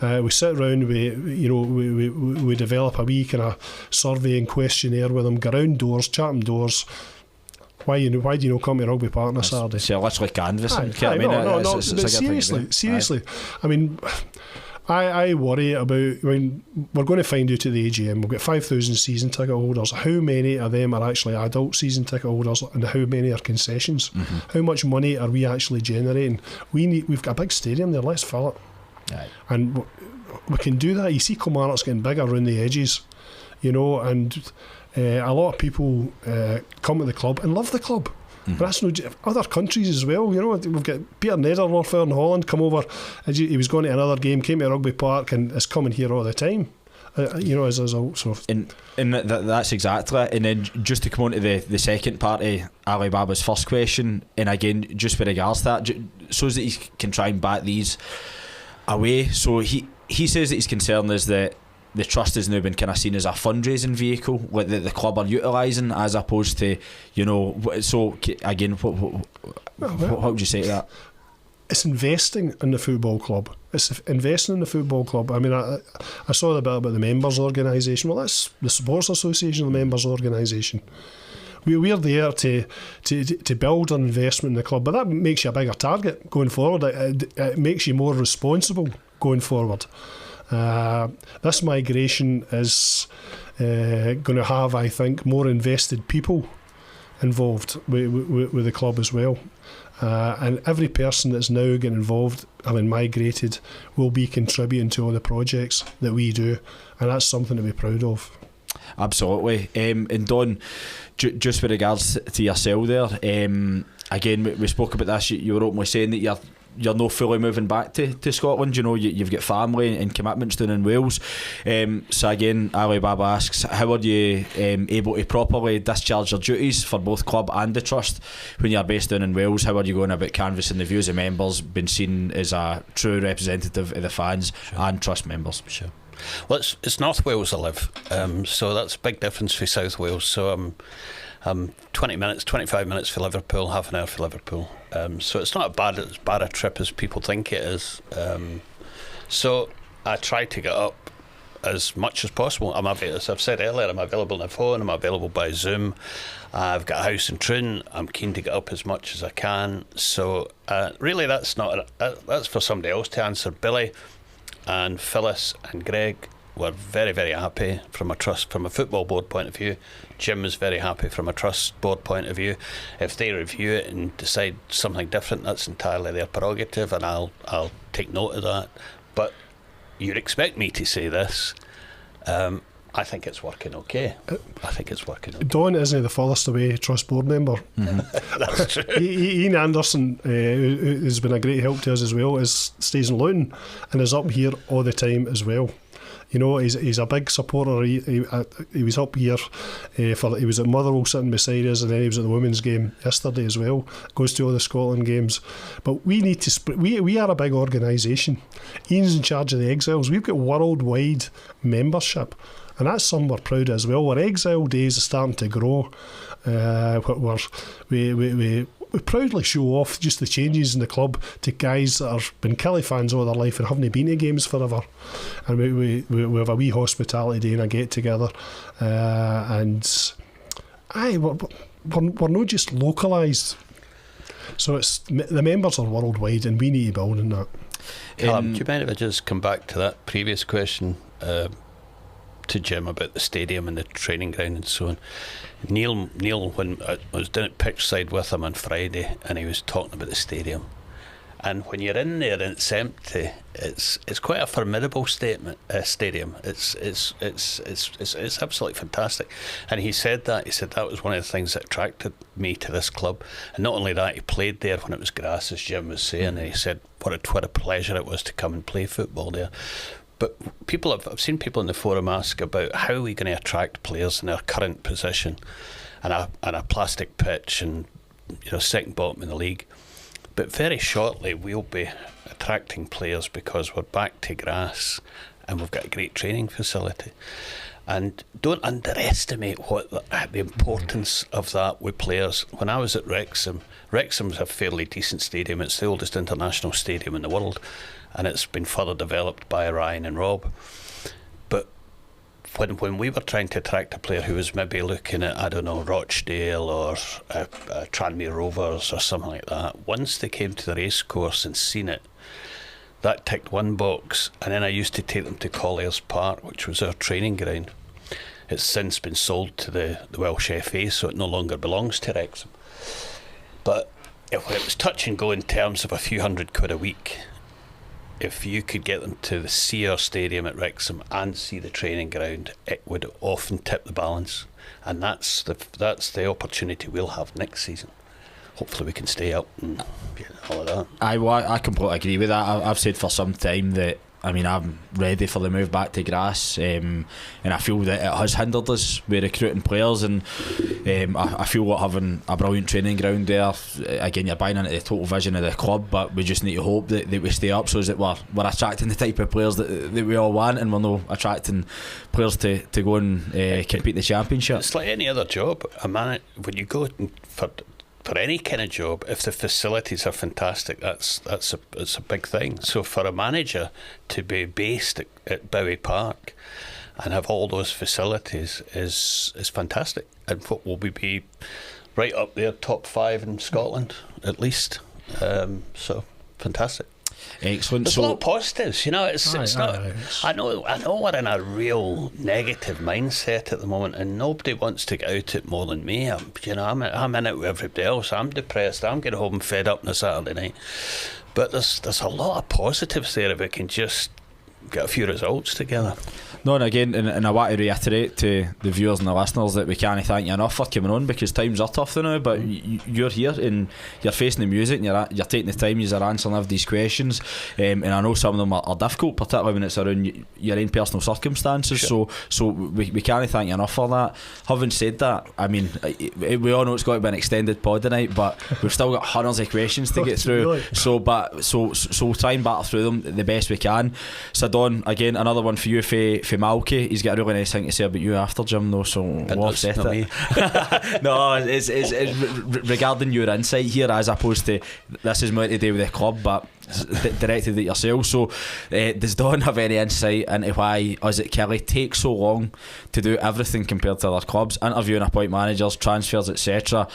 We sit around, we develop a wee kind of survey and questionnaire with them, go round doors, chat them doors. Why do you not come to Rugby Park on a Saturday? So literally canvassing. Seriously. I mean, I worry about, we're going to find out at the AGM, we've got 5,000 season ticket holders. How many of them are actually adult season ticket holders, and how many are concessions? How much money are we actually generating? We've got a big stadium there, let's fill it. Aye. And we can do that. You see Kilmarnock's getting bigger around the edges, and a lot of people come to the club and love the club. But that's no other countries as well. We've got Peter Nederlofer in Holland come over. He was going to another game, came to Rugby Park, and is coming here all the time. As a result. So. And that's exactly it. And then just to come on to the second part of Alibaba's first question, and again, just with regards to that, so that he can try and back these away. So he says that his concern is that the trust has now been kind of seen as a fundraising vehicle, what the club are utilising, as opposed to, so again, what would you say to that? It's investing in the football club. It's investing in the football club. I mean, I saw the bit about the members' organisation. Well, that's the Supporters Association, the members' organisation. We're there to build an investment in the club, but that makes you a bigger target going forward. It makes you more responsible going forward. This migration is going to have, I think, more invested people involved with the club as well. And every person that's now getting involved, having migrated, will be contributing to all the projects that we do, and that's something to be proud of. Absolutely. And Don, just with regards to yourself there, again, we spoke about this. You were openly saying that you're not fully moving back to Scotland. You've got family and commitments down in Wales. So again, Alibaba asks, how are you able to properly discharge your duties for both club and the trust when you're based down in Wales? How are you going about canvassing the views of members, being seen as a true representative of the fans and trust members? Sure. Well, it's North Wales I live, so that's a big difference for South Wales. So I'm 25 minutes for Liverpool, half an hour for Liverpool. So it's not as bad a trip as people think it is. So I try to get up as much as possible. As I've said earlier, I'm available on the phone, I'm available by Zoom. I've got a house in Troon. I'm keen to get up as much as I can. So really, that's for somebody else to answer. Billy and Phyllis and Greg were very, very happy from a football board point of view. Jim is very happy from a trust board point of view. If they review it and decide something different, that's entirely their prerogative, and I'll take note of that. But you'd expect me to say this. I think it's working okay. Don isn't the furthest away trust board member. That's true. Ian Anderson, who has been a great help to us as well, stays in Luton and is up here all the time as well. He's a big supporter. He was up here he was at Motherwell sitting beside us, and then he was at the women's game yesterday as well. Goes to all the Scotland games. But we need to we are a big organisation. Ian's in charge of the Exiles. We've got worldwide membership, and that's something we're proud of as well. Our Exile days are starting to grow. We proudly show off just the changes in the club to guys that have been Killie fans all their life and haven't been to games forever. And we have a wee hospitality day and a get together. We're not just localised. So the members are worldwide, and we need to build on that. Do you mind if I just come back to that previous question to Jim about the stadium and the training ground and so on? Neil, when I was down at pitch side with him on Friday, and he was talking about the stadium, And when you're in there and it's empty, it's quite a formidable stadium. It's absolutely fantastic. And he said that was one of the things that attracted me to this club. And not only that, he played there when it was grass, as Jim was saying. And he said what a pleasure it was to come and play football there. But I've seen people in the forum ask about how are we going to attract players in their current position, and a plastic pitch, and second bottom in the league. But very shortly we'll be attracting players because we're back to grass and we've got a great training facility. And don't underestimate what the importance of that with players. When I was at Wrexham's a fairly decent stadium. It's the oldest international stadium in the world, and it's been further developed by Ryan and Rob. But when we were trying to attract a player who was maybe looking at, I don't know, Rochdale or Tranmere Rovers or something like that, once they came to the racecourse and seen it, that ticked one box. And then I used to take them to Colliers Park, which was our training ground. It's since been sold to the Welsh FA, so it no longer belongs to Wrexham. But if it was touch and go in terms of a few £100 a week, if you could get them to see our stadium at Wrexham and see the training ground, it would often tip the balance. And that's the opportunity we'll have next season. Hopefully we can stay up and all of that. I completely agree with that. I've said for some time that I'm ready for the move back to grass, and I feel that it has hindered us with recruiting players, and I feel that having a brilliant training ground there, again, you're buying into the total vision of the club, but we just need to hope that we stay up so that we're attracting the type of players that we all want, and we're not attracting players to go and compete in the Championship. It's like any other job. When you go for any kind of job, if the facilities are fantastic, it's a big thing. So for a manager to be based at Bowie Park and have all those facilities is fantastic. And what will we be right up there, top 5 in Scotland at least. So fantastic. Excellent. There's a lot of positives, it's not. I know we're in a real negative mindset at the moment, and nobody wants to get out it more than me. I'm in it with everybody else. I'm depressed. I'm getting home fed up on a Saturday night. But there's a lot of positives there if we can just get a few results together. No, and again, and I want to reiterate to the viewers and the listeners that we can't thank you enough for coming on, because times are tough now, but you're here and you're facing the music and you're taking the time, you're answering all these questions, and I know some of them are difficult, particularly when it's around your own personal circumstances. Sure. So we can't thank you enough for that. Having said that, we all know it's got to be an extended pod tonight, but we've still got hundreds of questions to get through. Really? So we'll try and battle through them the best we can. So Don, again, another one for you for Malky. He's got a really nice thing to say about you after, Jim, though, so we'll offset it. No, it's regarding your insight here, as opposed to this is more to do with the club, but directed at yourself. So does Don have any insight into why us at Killie take so long to do everything compared to other clubs, interviewing, appoint managers, transfers, etc.?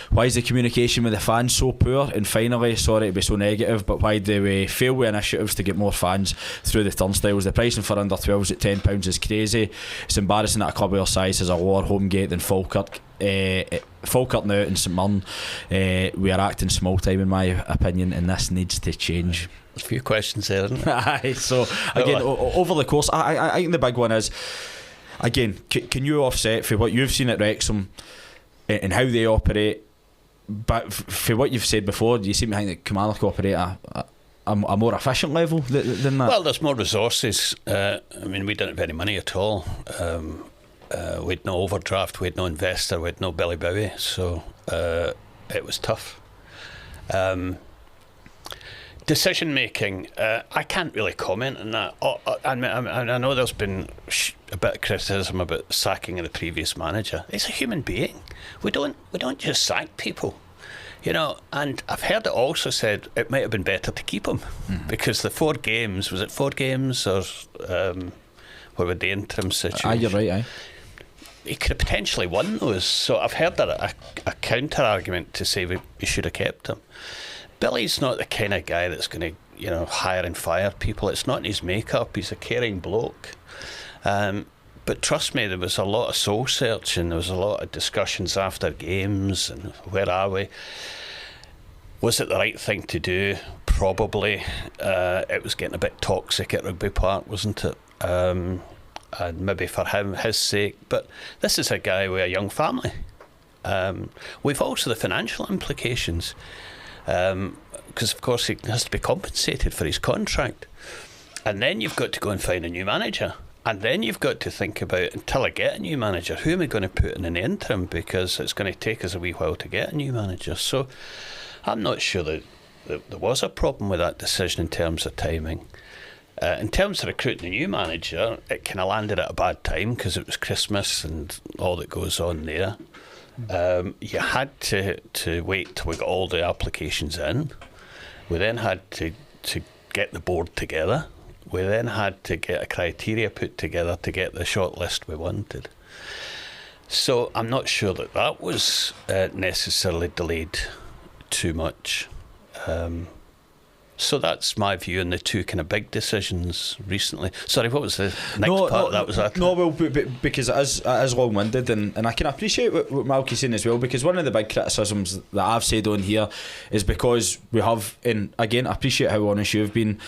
Why is the communication with the fans so poor? And finally, sorry to be so negative, but why do we fail with initiatives to get more fans through the turnstiles? The pricing for under 12s at £10 is crazy. It's embarrassing that a club of our size has a lower home gate than Falkirk now and St Mirren. We are acting small time in my opinion, and this needs to change. There's a few questions there, isn't there? So again, over the course, I think the big one is, again, can you offset for what you've seen at Wrexham and how they operate, but for what you've said before, do you seem to think that Kilmarnock operate a more efficient level than that? Well, there's more resources. We didn't have any money at all. We had no overdraft, we had no investor, we had no Billy Bowie, so it was tough. Decision making, I can't really comment on that. I know there's been a bit of criticism about sacking of the previous manager. He's a human being. We don't just sack people, and I've heard it also said it might have been better to keep him, because the 4 games, was it 4 games or what with the interim situation? You're right, he could have potentially won those. So I've heard that a counter argument to say we should have kept him. Billy's not the kind of guy that's going to hire and fire people. It's not in his makeup. He's a caring bloke. But trust me, there was a lot of soul searching. There was a lot of discussions after games and where are we? Was it the right thing to do? probably it was getting a bit toxic at Rugby Park, wasn't it? And maybe for his sake. But this is a guy with a young family. We've also the financial implications, because of course he has to be compensated for his contract, and then you've got to go and find a new manager, and then you've got to think about, until I get a new manager, who am I going to put in the interim, because it's going to take us a wee while to get a new manager. So I'm not sure that there was a problem with that decision in terms of timing. In terms of recruiting a new manager, it kind of landed at a bad time because it was Christmas and all that goes on there. You had to wait till we got all the applications in. We then had to get the board together. We then had to get a criteria put together to get the shortlist we wanted. So I'm not sure that was necessarily delayed too much. So that's my view on the two kind of big decisions recently. Sorry, what was the next part? That was that. No, well, because it is long-winded, and I can appreciate what Malky's saying as well, because one of the big criticisms that I've said on here is because we have, and again, I appreciate how honest you've been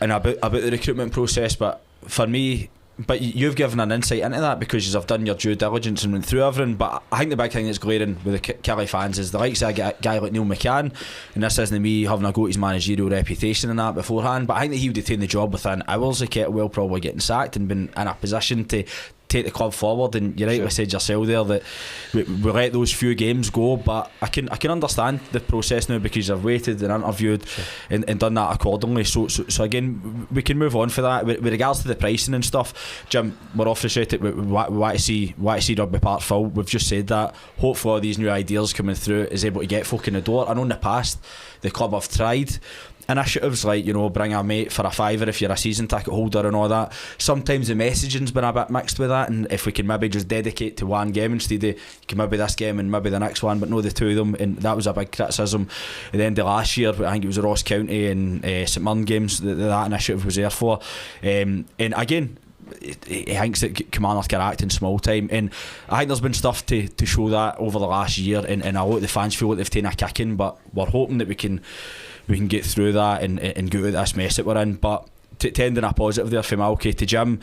and about the recruitment process, but for me, but you've given an insight into that because you've done your due diligence and went through everything. But I think the big thing that's glaring with the Killie fans is the likes of a guy like Neil McCann, and this isn't me having a go at his managerial reputation and that beforehand, but I think that he would have taken the job within hours of Kettlewell probably getting sacked and been in a position to take the club forward. And you're right, we said yourself there that we let those few games go, but I can understand the process now because you've waited and interviewed and done that accordingly. So again, we can move on for that. With regards to the pricing and stuff, Jim, we're off frustrated. We want to see Rugby Park full. We've just said that. Hopefully all these new ideas coming through is able to get folk in the door. I know in the past the club have tried initiatives like, bring a mate for a £5 if you're a season ticket holder and all that. Sometimes the messaging's been a bit mixed with that, and if we can maybe just dedicate to one game instead of maybe this game and maybe the next one, but no the two of them. And that was a big criticism at the end of last year. I think it was the Ross County and St Mirren games that initiative was there for. And again, he thinks that Kilmarnock are acting small time, and I think there's been stuff to show that over the last year, and a lot of the fans feel like they've taken a kicking, but we're hoping that we can get through that and get out of this mess that we're in. But to end on a positive there from Malky, to Jim,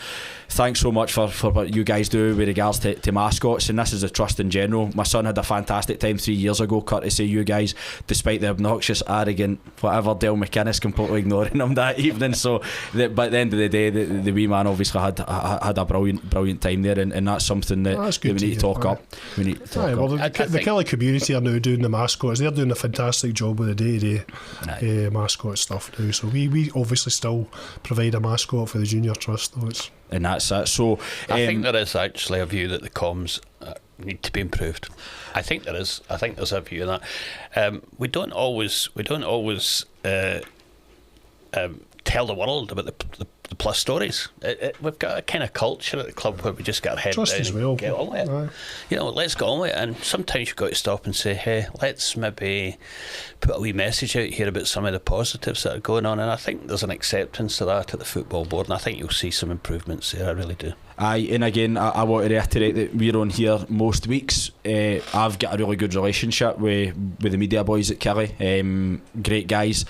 thanks so much for what you guys do with regards to mascots, and this is a trust in general. My son had a fantastic time 3 years ago courtesy of you guys, despite the obnoxious, arrogant, whatever Dale McInnes completely ignoring him that evening. So but at the end of the day, the wee man obviously had a brilliant time there, and that's something that we need to talk up. We need to talk well, up. The Killie community are now doing the mascots. They're doing a fantastic job with the day-to-day mascot stuff now, so we obviously still provide a mascot for the junior trust, though. And that's it. So I think there is actually a view that the comms need to be improved. I think there is. I think there's a view of that. We don't always tell the world about the plus stories. We've got a kind of culture at the club where we just get our head trust down as and well. get on with it. Let's get on with it. And sometimes you've got to stop and say, hey, let's maybe put a wee message out here about some of the positives that are going on. And I think there's an acceptance of that at the football board, and I think you'll see some improvements there. I really do. Aye, and again, I want to reiterate that we're on here most weeks. I've got a really good relationship with the media boys at Killie, great guys,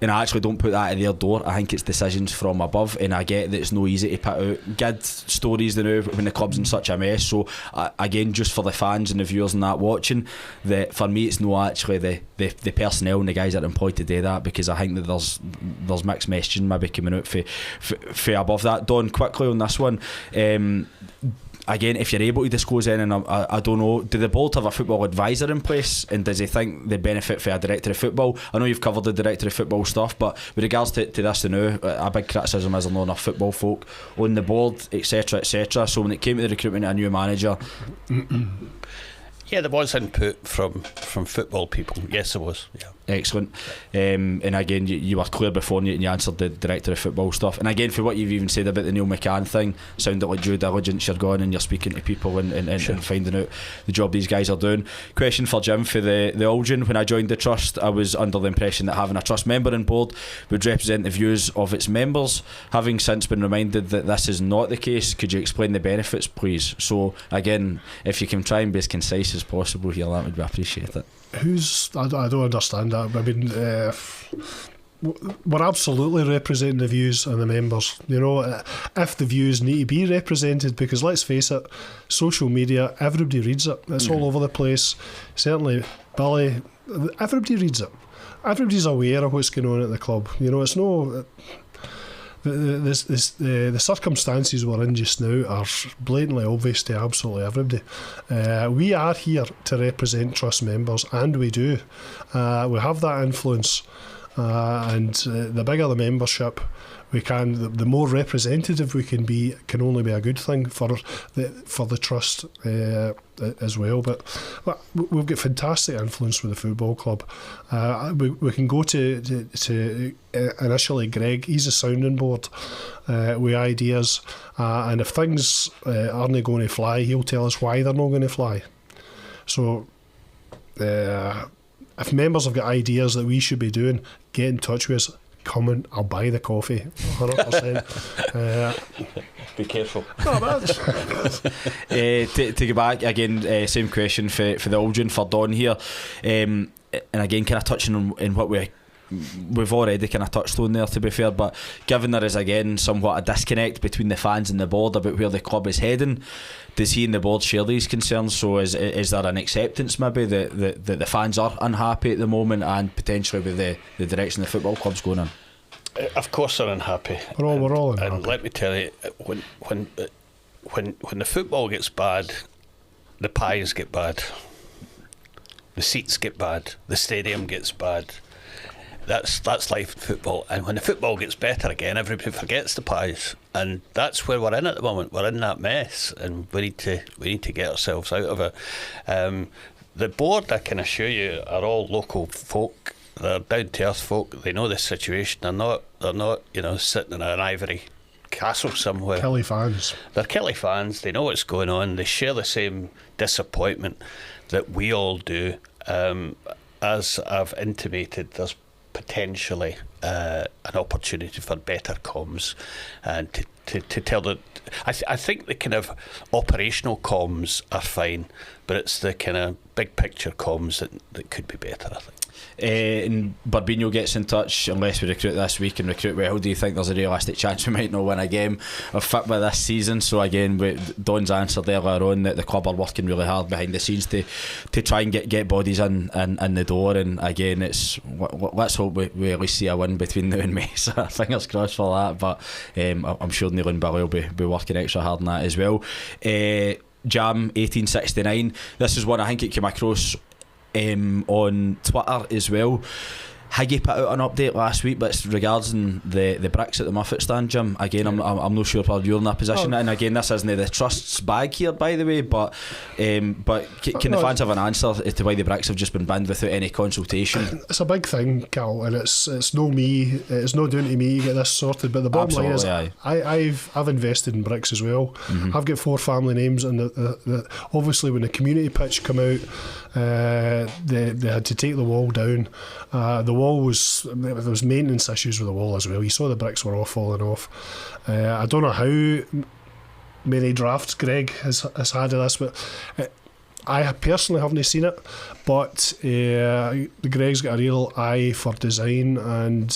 and I actually don't put that at their door. I think it's decisions from above, and I get that it's no easy to put out good stories now when the club's in such a mess. So again, just for the fans and the viewers and that watching, that for me it's not actually the personnel and the guys that are employed to do that, because I think that there's mixed messaging maybe coming out for above that. Don, quickly on this one, again, if you're able to disclose anything, I don't know, do the board have a football advisor in place, and does he think they benefit for a director of football? I know you've covered the director of football stuff, but with regards to this now, a big criticism is there not enough football folk on the board, etc. So when it came to the recruitment of a new manager, yeah, there was input from football people. Yes, there was. Yeah. Excellent. And again, you were clear before and you answered the director of football stuff. And again, for what you've even said about the Neil McCann thing, sounded like due diligence. You're going and you're speaking to people and finding out the job these guys are doing. Question for Jim for the Algin. When I joined the trust, I was under the impression that having a trust member on board would represent the views of its members. Having since been reminded that this is not the case, could you explain the benefits, please? So again, if you can try and be as concise as possible here, that would be appreciated. I don't understand that. I mean, we're absolutely representing the views of the members. You know, if the views need to be represented, because let's face it, social media, everybody reads it. It's all over the place. Certainly, Billy, everybody reads it. Everybody's aware of what's going on at the club. You know, it's no. The circumstances we're in just now are blatantly obvious to absolutely everybody. We are here to represent Trust members, and we do. We have that influence, and the bigger the membership we can, the more representative we can be, can only be a good thing for the Trust as well. But we've got fantastic influence with the football club. We can go to initially Greg. He's a sounding board with ideas, and if things aren't going to fly, he'll tell us why they're not going to fly. So if members have got ideas that we should be doing, get in touch with us. Come in, I'll buy the coffee, 100%. Be careful. To go back again, same question for the Aldrin, for Don here, and again kind of touching on what we've already kind of touched on there, to be fair, but given there is again somewhat a disconnect between the fans and the board about where the club is heading, does he and the board share these concerns? So is there an acceptance maybe that the fans are unhappy at the moment, and potentially with the direction the football club's going in? Of course they're unhappy. We're all unhappy. And let me tell you, when the football gets bad, the pies get bad, the seats get bad, the stadium gets bad. That's life in football. And when the football gets better again, everybody forgets the pies, and that's where we're in at the moment. We're in that mess, and we need to get ourselves out of it. The board, I can assure you, are all local folk. They're down to earth folk. They know the situation. They're not sitting in an ivory castle somewhere. Killie fans. They're Killie fans. They know what's going on. They share the same disappointment that we all do. As I've intimated, there's potentially an opportunity for better comms, and to tell that I think the kind of operational comms are fine, but it's the kind of big picture comms that could be better, I think. And Barbino gets in touch, unless we recruit this week and recruit well, do you think there's a realistic chance we might not win a game of football this season? So again, Don's answered earlier on that the club are working really hard behind the scenes to try and get bodies in the door, and again let's hope we at least see a win between now and May, so fingers crossed for that. But I'm sure Neil and Billy will be working extra hard on that as well. Jam 1869, this is one I think it came across on Twitter as well. Higgy put out an update last week, but it's regarding the bricks at the Muffet stand, Jim. Again, I'm not sure if you're in that position, and again, this isn't the Trust's bag here, by the way, but can the fans have an answer as to why the bricks have just been banned without any consultation? It's a big thing, Cal, and it's no me. It's not down to me to get this sorted. But the bottom line is, I've invested in bricks as well. Mm-hmm. I've got 4 family names, and obviously when the community pitch come out, they had to take the wall down. The wall there was maintenance issues with the wall as well. You saw the bricks were all falling off. I don't know how many drafts Greg has had of this, but I personally haven't seen it. But Greg's got a real eye for design, and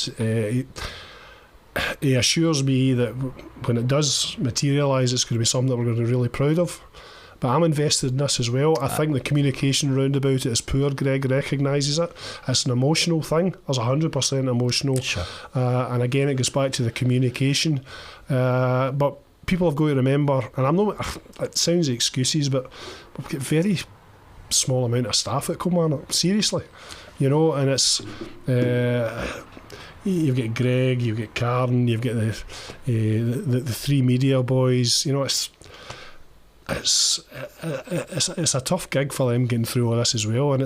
he assures me that when it does materialise, it's going to be something that we're going to be really proud of. But I'm invested in this as well. I think the communication round about it is poor. Greg recognises it. It's an emotional thing. It's 100% emotional. Sure. And again, it goes back to the communication. But people have got to remember, and I'm not, it sounds excuses, but we've got very small amount of staff at Kilmarnock. Seriously. You know, and it's... you've got Greg, you've got Karen, you've got the 3 media boys. You know, it's a tough gig for them getting through all this as well, and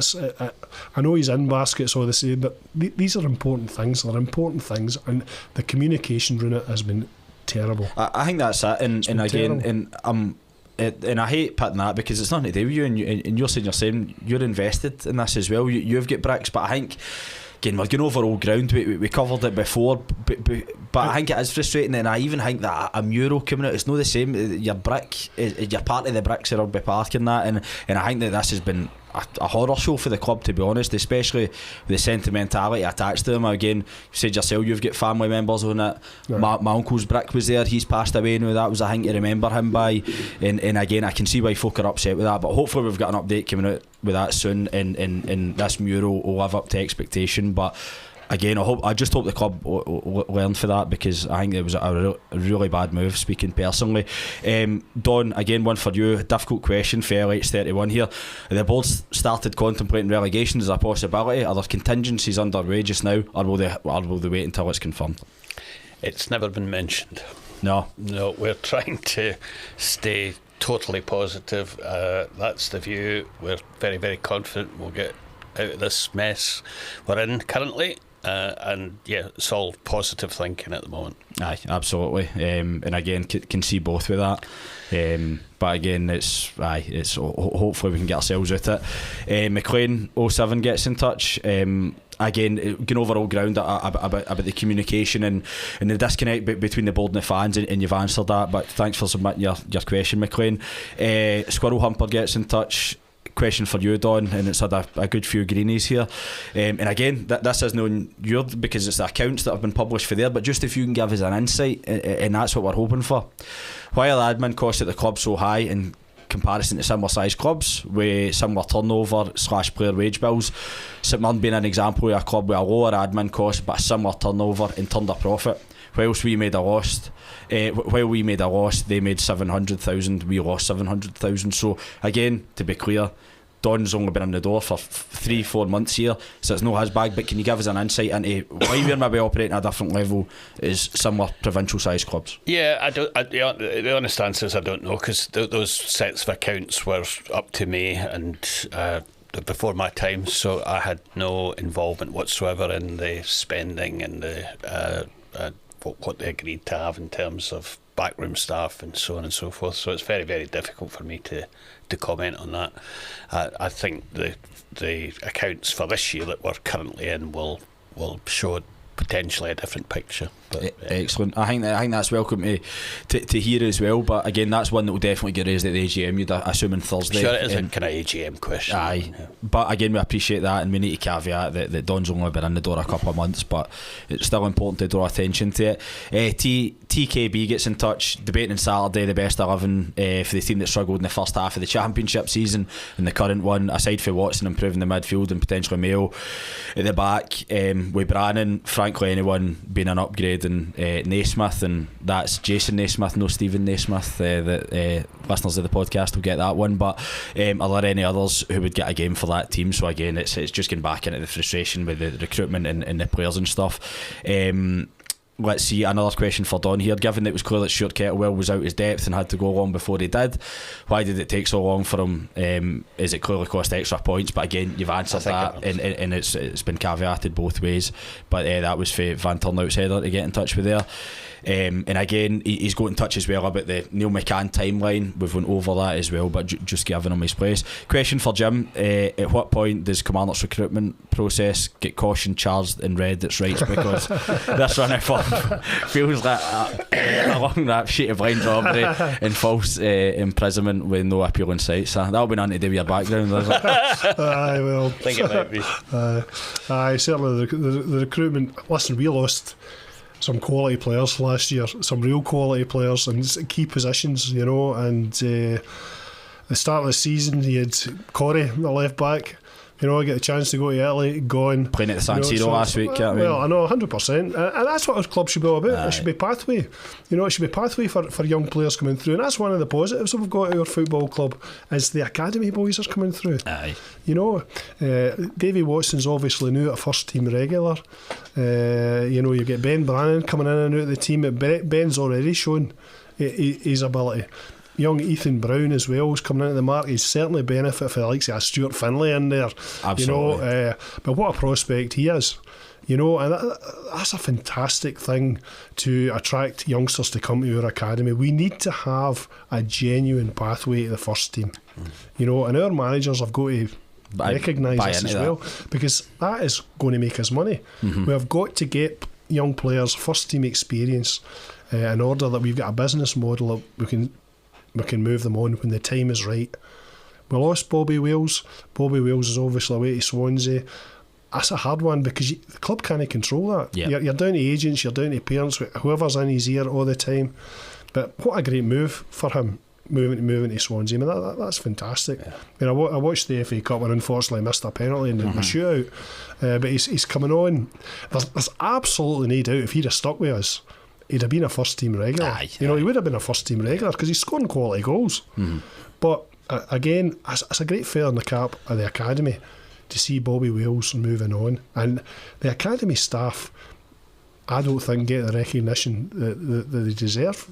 I know he's in baskets all the same, but these are important things. They're important things, and the communication around it has been terrible. I think that's it, and again, terrible. And I hate putting that because it's nothing to do with you, and you're saying you're invested in this as well. You've got bricks, but I think again we're going over old ground. We covered it before, but I think it is frustrating, and I even think that a mural coming out, it's not the same. Your brick, you're part of the bricks at Rugby Park and that, and I think that this has been a horror show for the club, to be honest, especially with the sentimentality attached to them. Again, you said yourself you've got family members on it. My uncle's brick was there, he's passed away now. That was a thing to remember him by, and again, I can see why folk are upset with that, but hopefully we've got an update coming out with that soon, and this mural will live up to expectation. But again, I just hope the club learned for that, because I think it was a really bad move, speaking personally. Don, again, one for you. Difficult question for LH31 here. The board started contemplating relegation as a possibility. Are there contingencies underway just now, or will they wait until it's confirmed? It's never been mentioned. No, we're trying to stay totally positive. That's the view. We're very, very confident we'll get out of this mess we're in currently. And yeah, it's all positive thinking at the moment. Aye, absolutely. And again, can see both with that. But again, it's hopefully we can get ourselves out it. McLean 07 gets in touch. Again, going over all ground about the communication and the disconnect between the board and the fans, and you've answered that. But thanks for submitting your question, McLean. Squirrel Humper gets in touch. Question for you, Don, and it's had a good few greenies here, and again, this is known yours because it's the accounts that have been published for there, but just if you can give us an insight, and that's what we're hoping for. Why are the admin costs at the club so high in comparison to similar sized clubs with similar turnover / player wage bills? St Mirren being an example of a club with a lower admin cost but a similar turnover and turned a profit. Whilst we made a loss, while we made a loss, they made 700,000. We lost 700,000. So again, to be clear, Don's only been in the door for 3-4 months here, so it's not his bag. But can you give us an insight into why we're maybe operating at a different level as similar provincial-sized clubs? Yeah, the honest answer is I don't know, because those sets of accounts were up to me and before my time, so I had no involvement whatsoever in the spending and the what they agreed to have in terms of backroom staff and so on and so forth. So it's very, very difficult for me to comment on that. I think the accounts for this year that we're currently in will show potentially a different picture. But, excellent. I think that's welcome to hear as well. But again, that's one that will definitely get raised at the AGM. You'd assume on Thursday. Sure, it is a kind of AGM question. Aye, yeah. But again, we appreciate that, and we need to caveat that Don's only been in the door a couple of months, but it's still important to draw attention to it. TKB gets in touch, debating on Saturday the best 11 for the team that struggled in the first half of the championship season and the current one, aside for Watson improving the midfield and potentially Mayo at the back, with Brannan, frankly anyone being an upgrade, and Naismith, and that's Jason Naismith, no Stephen Naismith. That listeners of the podcast will get that one. But are there any others who would get a game for that team? So again, it's just getting back into the frustration with the recruitment and the players and stuff. Let's see, another question for Don here. Given that it was clear that Stuart Kettlewell was out his depth and had to go long before he did, why did it take so long for him? Is it clearly cost extra points? But again, you've answered that, and it's been caveated both ways. But that was for Van Turnout's header to get in touch with there. And again, he's got in touch as well about the Neil McCann timeline. We've went over that as well, but just giving him his place. Question for Jim: at what point does Kilmarnock's recruitment process get caution charged in red that's right? Because this run of form feels like along that sheet of blind robbery and false imprisonment with no appeal in sight. So that'll be nothing to do with your background, does it? Aye, well, I think it might be. Aye, certainly the recruitment. Listen, we lost some quality players last year, some real quality players in key positions, you know, and the start of the season he had Corey, the left back, you know, get a chance to go to Italy, gone playing at the San Siro last week. Well, I know 100%, and that's what our club should be all about. Aye. It should be pathway, you know, it should be pathway for young players coming through, and that's one of the positives we've got at our football club is the academy boys are coming through. Aye. You know, Davy Watson's obviously new at first team regular. You know, you get Ben Brannan coming in and out of the team. Ben's already shown his ability. Young Ethan Brown as well is coming into the market. He's certainly benefit for the likes of Stuart Finlay in there. Absolutely. You know, but what a prospect he is. You know, and that's a fantastic thing to attract youngsters to come to our academy. We need to have a genuine pathway to the first team. You know, and our managers have got to recognise this as well, because that is going to make us money. We have got to get young players first team experience in order that we've got a business model that we can move them on when the time is right. We lost Bobby Wales. Bobby Wales is obviously away to Swansea. That's a hard one because the club can't control that. Yeah. You're down to agents, you're down to parents, whoever's in his ear all the time. But what a great move for him, moving to Swansea. I mean, that's fantastic. Yeah. I mean, I watched the FA Cup and unfortunately missed a penalty in the shootout. But he's coming on. There's absolutely no doubt if he'd have stuck with us, he'd have been a first team regular. He would have been a first team regular because he's scoring quality goals. But again, it's a great fair in the cap of the academy to see Bobby Wales moving on, and the academy staff, I don't think get the recognition that they deserve.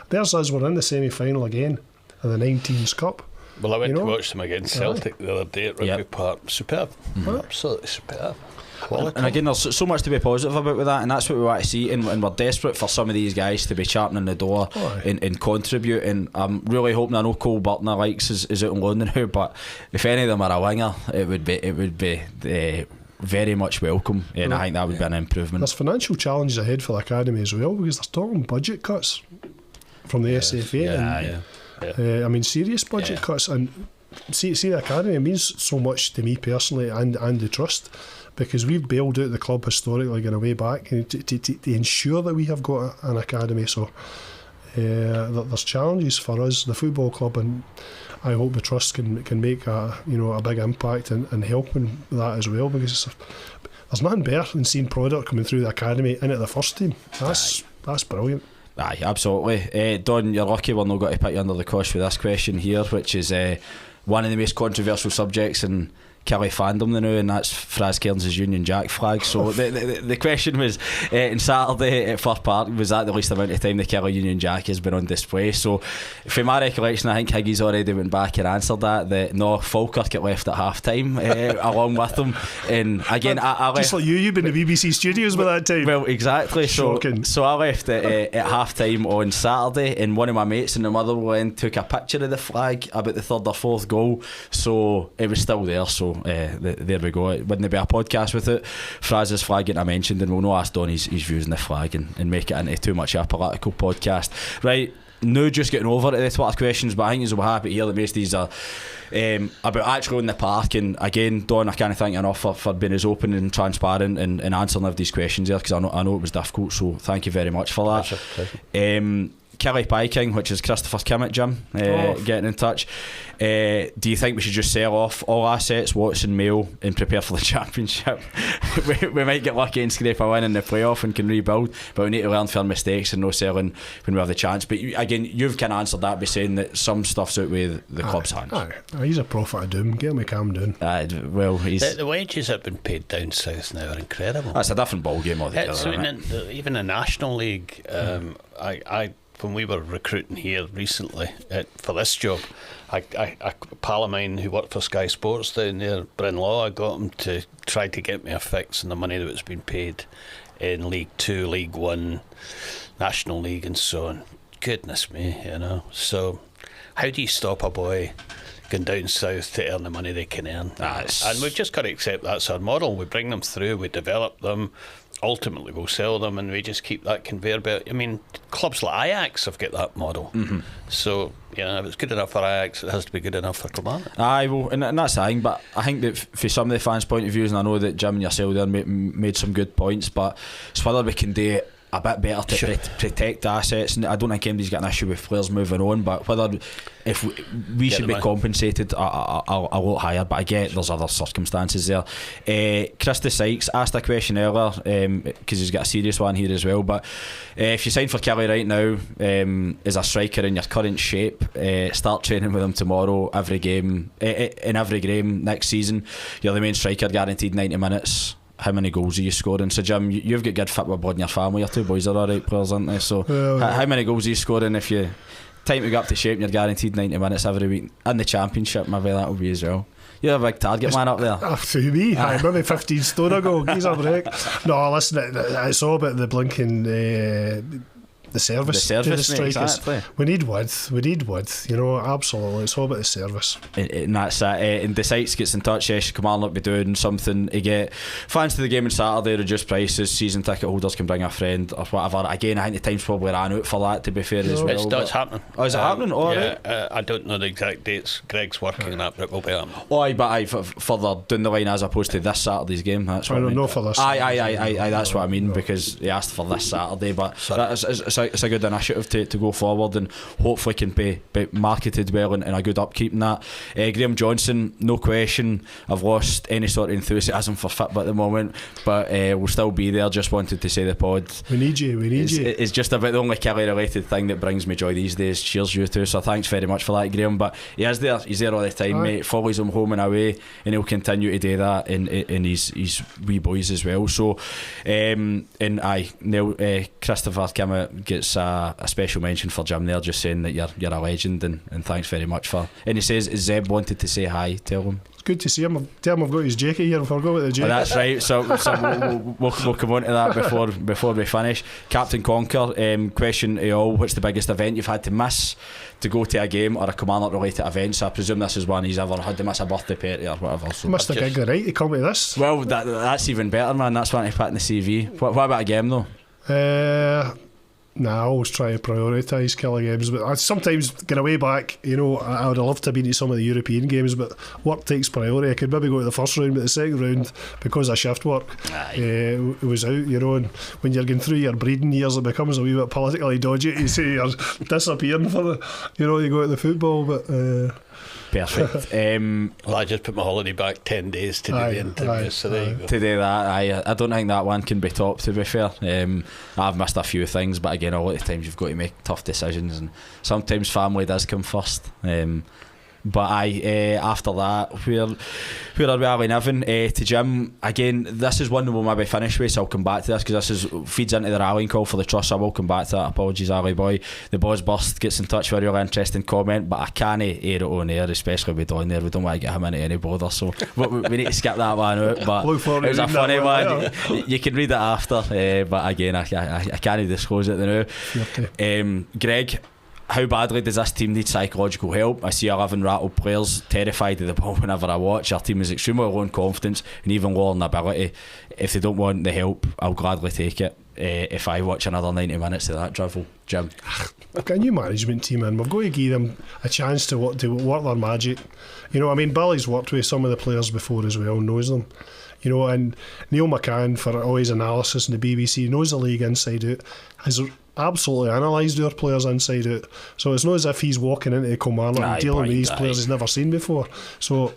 There's us, we're in the semi-final again of the 19s Cup. Well, I went to watch them against Celtic the other day at Rugby Park. Superb, absolutely superb. And again, there's so much to be positive about with that, and that's what we want to see, and we're desperate for some of these guys to be championing the door and contribute. And I'm really hoping, I know Cole Burtner likes is out on loan now, but if any of them are a winger, it would be very much welcome, and I think that would be an improvement. There's financial challenges ahead for the academy as well, because they're talking budget cuts from the SFA. I mean, serious budget cuts, and see the academy, it means so much to me personally and the trust, because we've bailed out the club historically going way back to ensure that we have got an academy. So there's challenges for us, the football club, and I hope the trust can make a big impact in helping that as well, because there's nothing better than seeing product coming through the academy into the first team. That's brilliant. Aye, absolutely. Don, you're lucky we're not going to put you under the cosh with this question here, which is one of the most controversial subjects in Killie fandom now, and that's Fraz Cairns' Union Jack flag. So the question was, on Saturday at Firth Park, was that the least amount of time the Killie Union Jack has been on display? So from my recollection, I think Higgy's already went back and answered that no, Falkirk got left at half time along with them. And again, I left, just like you've been in the BBC studios by that time. Well, exactly. Shocking. So I left at half time on Saturday, and one of my mates in the Motherwell end took a picture of the flag about the third or fourth goal, so it was still there. So there we go. It wouldn't be a podcast with it. Fraz's flag getting mentioned, and we'll not ask Don his views on the flag and make it into too much of a political podcast. Right, now just getting over to the Twitter questions, but I think you'll be happy to hear that most of these are about actually in the park. And again, Don, I can't thank you enough for being as open and transparent and answering of these questions there, because I know it was difficult, so thank you very much for that. Pleasure. Killie Pie King, which is Christopher Kim at Jim, getting in touch. Do you think we should just sell off all assets, Watson, Mail, and prepare for the championship? we might get lucky and scrape a win in the playoff and can rebuild, but we need to learn from our mistakes and no selling when we have the chance. But again, you've kind of answered that by saying that some stuff's out with the club's hands. He's a prophet of doom. Get him a calm down. Well, the wages that have been paid down south now are incredible. That's a different ball game altogether. Even the National League, when we were recruiting here recently for this job, a pal of mine who worked for Sky Sports down there, Bryn Law, I got him to try to get me a fix on the money that was being paid in League 2, League 1, National League and so on. Goodness me, So how do you stop a boy going down south to earn the money they can earn? And we've just got to accept that's our model. We bring them through, we develop them, ultimately we'll sell them, and we just keep that conveyor belt. I mean, clubs like Ajax have got that model. So if it's good enough for Ajax, it has to be good enough for Kilmarnock. Well, and that's the thing, but I think that for some of the fans' point of views, and I know that Jim and yourself there made some good points, but it's whether we can do it a bit better to protect assets. And I don't think anybody's got an issue with players moving on, but whether if we should be compensated a lot higher. But I get there's other circumstances there. Christy Sykes asked a question earlier, because he's got a serious one here as well, but if you sign for Killie right now as a striker in your current shape, start training with him tomorrow, every game next season, you're the main striker, guaranteed 90 minutes. How many goals are you scoring? So Jim, you've got good football blood in your family. Your two boys are alright players, aren't they? So how many goals are you scoring if you time to go up to shape and you're guaranteed 90 minutes every week? In the championship, maybe that will be as well. You're a big target man up there. To me, maybe 15 stone ago. He's a break. No, listen, it's all about the blinking the service to the mate, strikers. exactly. We need width, you know, absolutely. It's all about the service. And that's it. And the sites gets in touch. Yes, Kilmarnock be doing something to get fans to the game on Saturday, reduced prices, season ticket holders can bring a friend or whatever. Again, I think the time's probably ran out for that, to be fair, as well. It's happening. Oh, is it happening? Oh, yeah, right. I don't know the exact dates. Greg's working on that, but it will be happening. Oh, aye, but aye, further down the line as opposed to this Saturday's game. That's what I mean. Not for this. Aye, that's what I mean, because he asked for this Saturday, but it's a good initiative to go forward, and hopefully can be marketed well and a good upkeep in that. Graham Johnson, no question, I've lost any sort of enthusiasm for Fitbit at the moment, but we'll still be there. Just wanted to say the pod, we need you. It's just about the only Killie related thing that brings me joy these days. Cheers, you too. So thanks very much for that, Graham. But he's there all the time, mate. Follows him home and away, and he'll continue to do that in his wee boys as well. So and Neil, Christopher Kimmett gets a special mention for Jim there, just saying that you're a legend, and thanks very much for. And he says Zeb wanted to say hi. Tell him. It's good to see him. Tell him I've got his jacket here. I forgot about the jacket. That's right. So we'll come on to that before we finish. Captain Conker, question to all: what's the biggest event you've had to miss to go to a game or a Kilmarnock related event? So I presume this is one he's ever had to miss, a birthday party or whatever. So missed a gig, right, to come to this. Well, that's even better, man. That's one to put in the CV. What about a game though? I always try to prioritise Killie games, but I sometimes get away back. You know, I would have loved to have been to some of the European games, but work takes priority. I could maybe go to the first round, but the second round, because of shift work, it was out. You know, and when you're going through your breeding years, it becomes a wee bit politically dodgy to say you're disappearing for the, you know, you go to the football, but. Perfect. Well, I just put my holiday back 10 days to do the interview, so there you go. To do that, I don't think that one can be topped, to be fair. I've missed a few things, but again, a lot of times you've got to make tough decisions, and sometimes family does come first. But after that, where are we, Alan Evan? To Jim, again, this is one that we'll maybe finish with, so I'll come back to this, because this feeds into the rallying call for the trust, so I will come back to that. Apologies, Ali boy. The Boss Burst gets in touch with a really interesting comment, but I can't air it on air, especially with Don there. We don't want to get him into any bother, so we need to skip that one out. But it was a funny one. You can read it after, but again, I can't disclose it now. Greg, how badly does this team need psychological help? I see 11 rattled players, terrified of the ball whenever I watch. Our team is extremely low in confidence and even low in ability. If they don't want the help, I'll gladly take it. If I watch another 90 minutes of that drivel. Jim, I've got a new management team in. We've got to give them a chance to work their magic. You know, I mean, Billy's worked with some of the players before as well, knows them. You know, and Neil McCann, for all his analysis in the BBC, knows the league inside out, has absolutely analysed our players inside out. So it's not as if he's walking into Kilmarnock and dealing with these players he's never seen before. So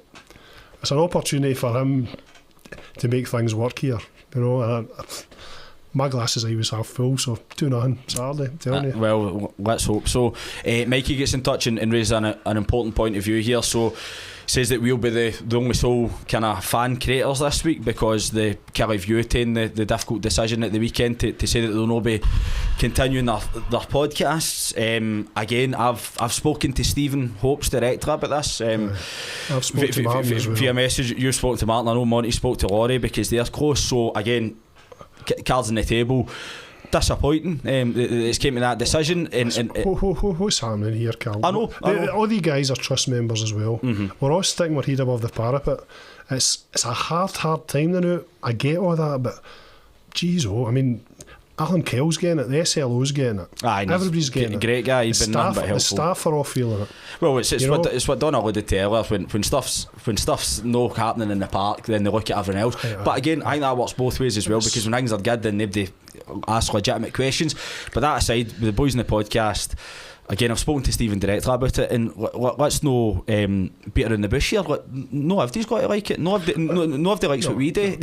it's an opportunity for him to make things work here. You know, my glasses I was half full, so 2-0 Saturday, telling you. Well, let's hope so. Mikey gets in touch and raises an important point of view here. So says that we'll be the only sole kind of fan creators this week, because the Killie View taking the difficult decision at the weekend to say that they'll not be continuing their podcasts. Again, I've spoken to Stephen Hope's director about this. I've spoken to Martin as well. Via message, you spoke to Martin. I know Monty spoke to Laurie, because they're close. So again, cards on the table. Disappointing. It's came to that decision. What's happening here, Carl? I know. All these guys are trust members as well. Mm-hmm. We're all sticking our head above the parapet. It's a hard time now. I get all that, but geez, I mean, Alan Kell's getting it, the SLO's getting it. Everybody's getting it. Great guy. He's been nothing but helpful. The staff are all feeling it. Well, it's what Don alluded to earlier. When stuff's no happening in the park, then they look at everything else. But again, I think that works both ways as well, because when things are good, then nobody asks legitimate questions. But that aside, with the boys in the podcast, again, I've spoken to Stephen directly about it, and let's no beat around the bush here. No, if he's got to like it, no, if they likes what we do.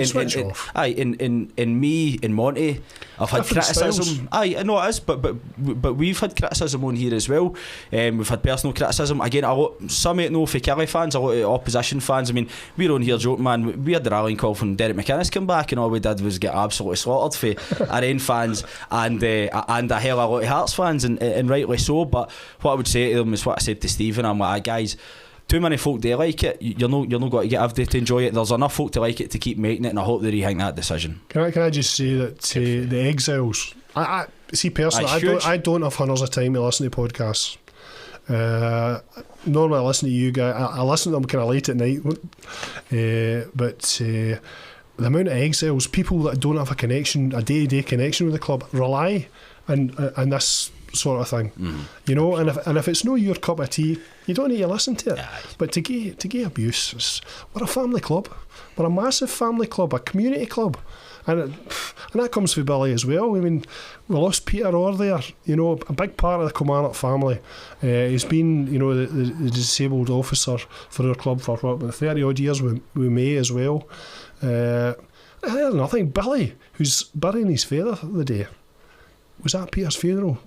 In me and Monty, I've had criticism. Styles. I know it is, but we've had criticism on here as well. We've had personal criticism. Again, some of it no for Killie fans, a lot of opposition fans. I mean, we're on here joking, man. We had the rallying call from Derek McInnes come back, and all we did was get absolutely slaughtered for our own fans and a hell of a lot of Hearts fans, and rightly so. But what I would say to them is what I said to Stephen. I'm like, guys, too many folk do like it. You're not going to get everybody to enjoy it. There's enough folk to like it to keep making it, and I hope they rethink that decision. Can I just say that the Exiles I see personally, I don't have hundreds of time to listen to podcasts. Normally I listen to you guys. I listen to them kind of late at night, but the amount of exiles, people that don't have a day-to-day connection with the club, rely on this sort of thing. You know, and if it's no your cup of tea, you don't need to listen to it. But to get abuse, we're a family club. We're a massive family club, a community club. And that comes from Billy as well. I mean, we lost Peter Orr there, you know, a big part of the Kilmarnock family. He's been, you know, the disabled officer for our club for about 30 odd years with May as well. I heard nothing. Billy, who's burying his father the day, was at Peter's funeral.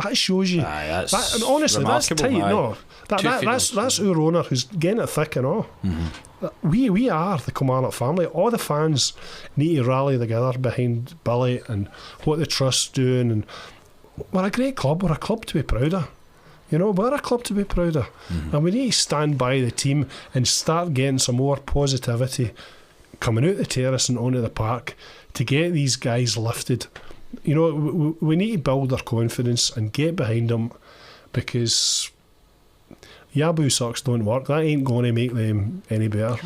That shows you. And honestly, that's tight. No, that's our owner who's getting it thick and all. We are the Kilmarnock family. All the fans need to rally together behind Billy and what the trust's doing. And we're a great club. We're a club to be proud of. You know, we're a club to be proud of. And we need to stand by the team and start getting some more positivity coming out the terrace and onto the park to get these guys lifted. You know, we need to build their confidence and get behind them, because Yaboo sucks don't work. That ain't going to make them any better.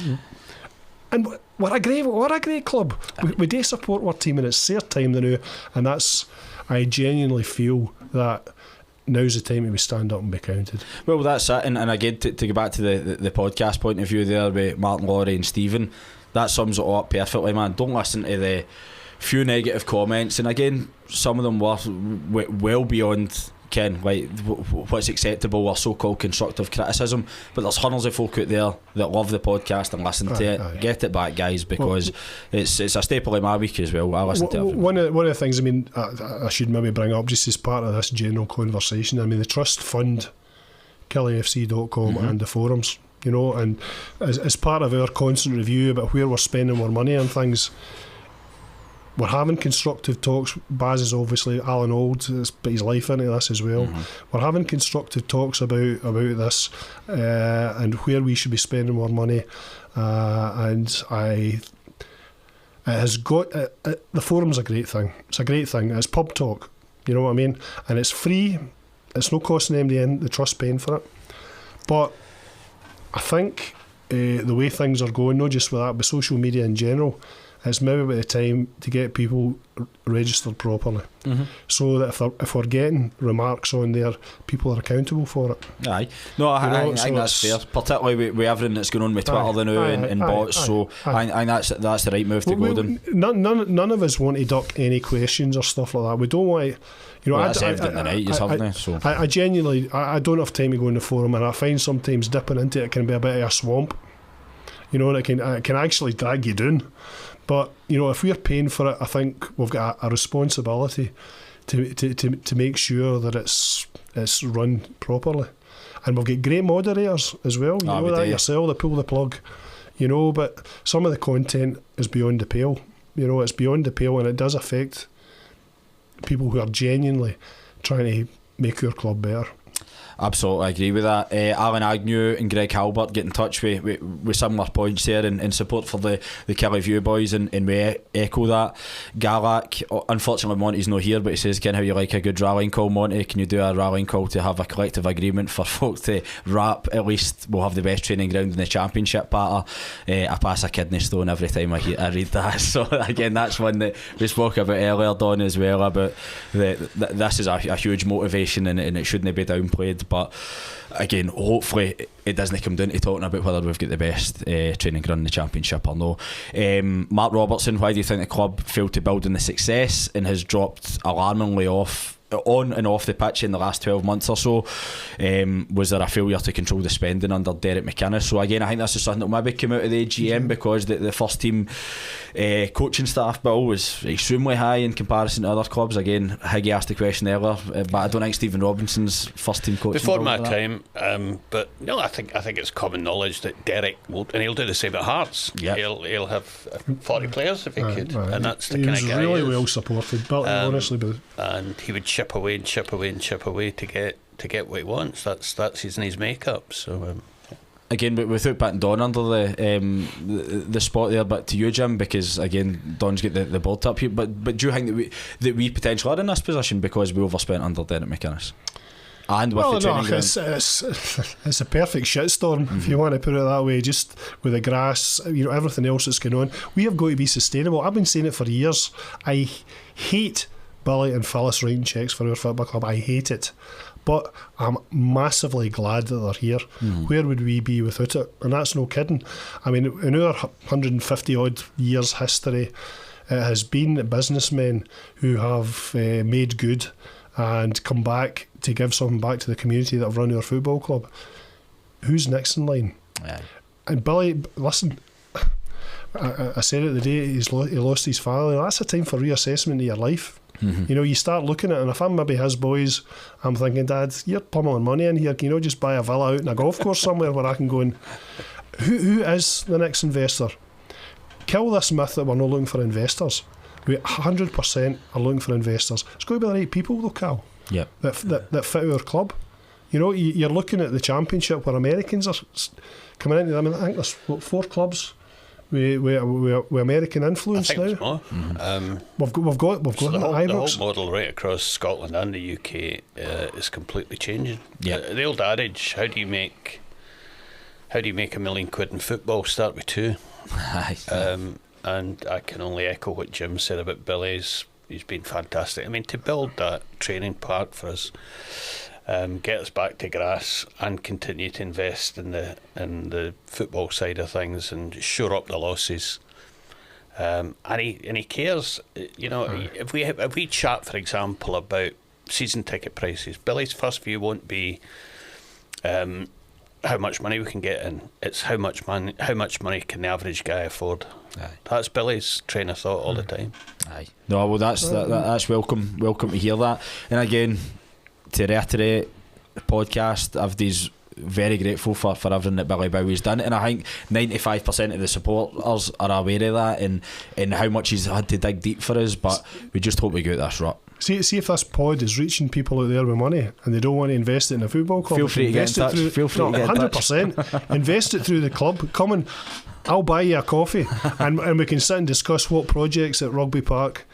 And we're a great club. We do support our team, and it's their time now. And I genuinely feel that now's the time to stand up and be counted. Well, that's it. And again, to go back to the podcast point of view there with Martin, Laurie and Stephen, that sums it all up perfectly, man. Don't listen to the few negative comments, and again, some of them were well beyond what's acceptable or so-called constructive criticism, but there's hundreds of folk out there that love the podcast and listen to it. Get it back, guys, because it's a staple of my week as well. I listen to it. One of the things, I mean, I should maybe bring up just as part of this general conversation, I mean, the trust fund KillieFC.com and the forums, you know, and as part of our constant review about where we're spending our money on things, we're having constructive talks. Baz is obviously Alan Old, but his life into this as well. We're having constructive talks about this and where we should be spending our money. And it has got the forum's a great thing. It's a great thing. It's pub talk, you know what I mean? And it's free. It's no costing them the trust paying for it. But I think the way things are going, not just with that, but social media in general, it's maybe about the time to get people registered properly, so that if we're getting remarks on there, people are accountable for it. I think that's fair, particularly with everything that's going on with Twitter now and bots. So I think that's the right move to go down. None of us want to duck any questions or stuff like that. We don't want to. You know, that's evident tonight. I genuinely don't have time to go in the forum, and I find sometimes dipping into it can be a bit of a swamp. You know, and it can actually drag you down. But, you know, if we're paying for it, I think we've got a responsibility to make sure that it's run properly. And we've got great moderators as well. You know that yourself, they pull the plug. You know, but some of the content is beyond the pale. You know, it's beyond the pale, and it does affect people who are genuinely trying to make your club better. Absolutely, I agree with that. Alan Agnew and Greg Halbert get in touch with similar points there in support for the Killie View boys, and we echo that. Galak, unfortunately Monty's not here, but he says, Ken, how you like a good rallying call, Monty? Can you do a rallying call to have a collective agreement for folk to rap? At least we'll have the best training ground in the championship patter. I pass a kidney stone every time I read that. So again, that's one that we spoke about earlier, Don, as well, about this is a huge motivation, and it shouldn't be downplayed. But again, hopefully it doesn't come down to talking about whether we've got the best training ground in the championship or no. Mark Robertson, why do you think the club failed to build on the success and has dropped alarmingly off on and off the pitch in the last 12 months or so? Was there a failure to control the spending under Derek McInnes? So again, I think this is something that maybe came out of the AGM, because the first team coaching staff bill was extremely high in comparison to other clubs. Again, Higgy asked the question earlier, but I don't think Stephen Robinson's first team coaching before my time, but no, I think it's common knowledge that Derek will, and he'll do the same at Hearts. He'll have 40 players if he could, and that's the kind of guy. He was really well supported, but honestly, and he would chip away to get what he wants. That's his makeup. So again, without putting Don under the spot there, but to you, Jim, because again, Don's got the board up here. But do you think that we potentially are in this position because we overspent under Derek McInnes? And with the training ground? It's a perfect shitstorm, if you want to put it that way. Just with the grass, everything else that's going on. We have got to be sustainable. I've been saying it for years. I hate Billy and Phyllis writing cheques for our football club. I hate it. But I'm massively glad that they're here. Where would we be without it? And that's no kidding. I mean, in our 150 odd years history, it has been businessmen who have made good and come back to give something back to the community that have run our football club. Who's next in line? Yeah. And Billy, listen, I said it the day he lost his father. That's a time for reassessment of your life. You start looking at it, and if I'm maybe his boys, I'm thinking, Dad, you're pummeling money in here. Can you just buy a villa out in a golf course somewhere where I can go and... Who is the next investor? Kill this myth that we're not looking for investors. We 100% are looking for investors. It's got to be the right people though, Cal. Yep. That fit our club. You're looking at the Championship where Americans are coming into them. I think there's 4 clubs with American influence now. There's more. We've got So the Ibrox. whole model right across Scotland and the UK is completely changing. The old adage, how do you make £1 million in football? Start with 2. And I can only echo what Jim said about Billy's. He's been fantastic. I mean, to build that training park for us, get us back to grass, and continue to invest in the football side of things and shore up the losses. And he cares. If we chat, for example, about season ticket prices, Billy's first view won't be how much money we can get in. It's how much money can the average guy afford. Aye. That's Billy's train of thought all the time. Aye. No, well, that's welcome to hear that. And again, to reiterate, the podcast, I've very grateful for everything that Billy Bowie's done, and I think 95% of the supporters are aware of that and how much he's had to dig deep for us, but we just hope we get this right. See if this pod is reaching people out there with money and they don't want to invest it in a football club. Feel free to get in touch. 100%. Invest it through the club. Come on, I'll buy you a coffee and we can sit and discuss what projects at Rugby Park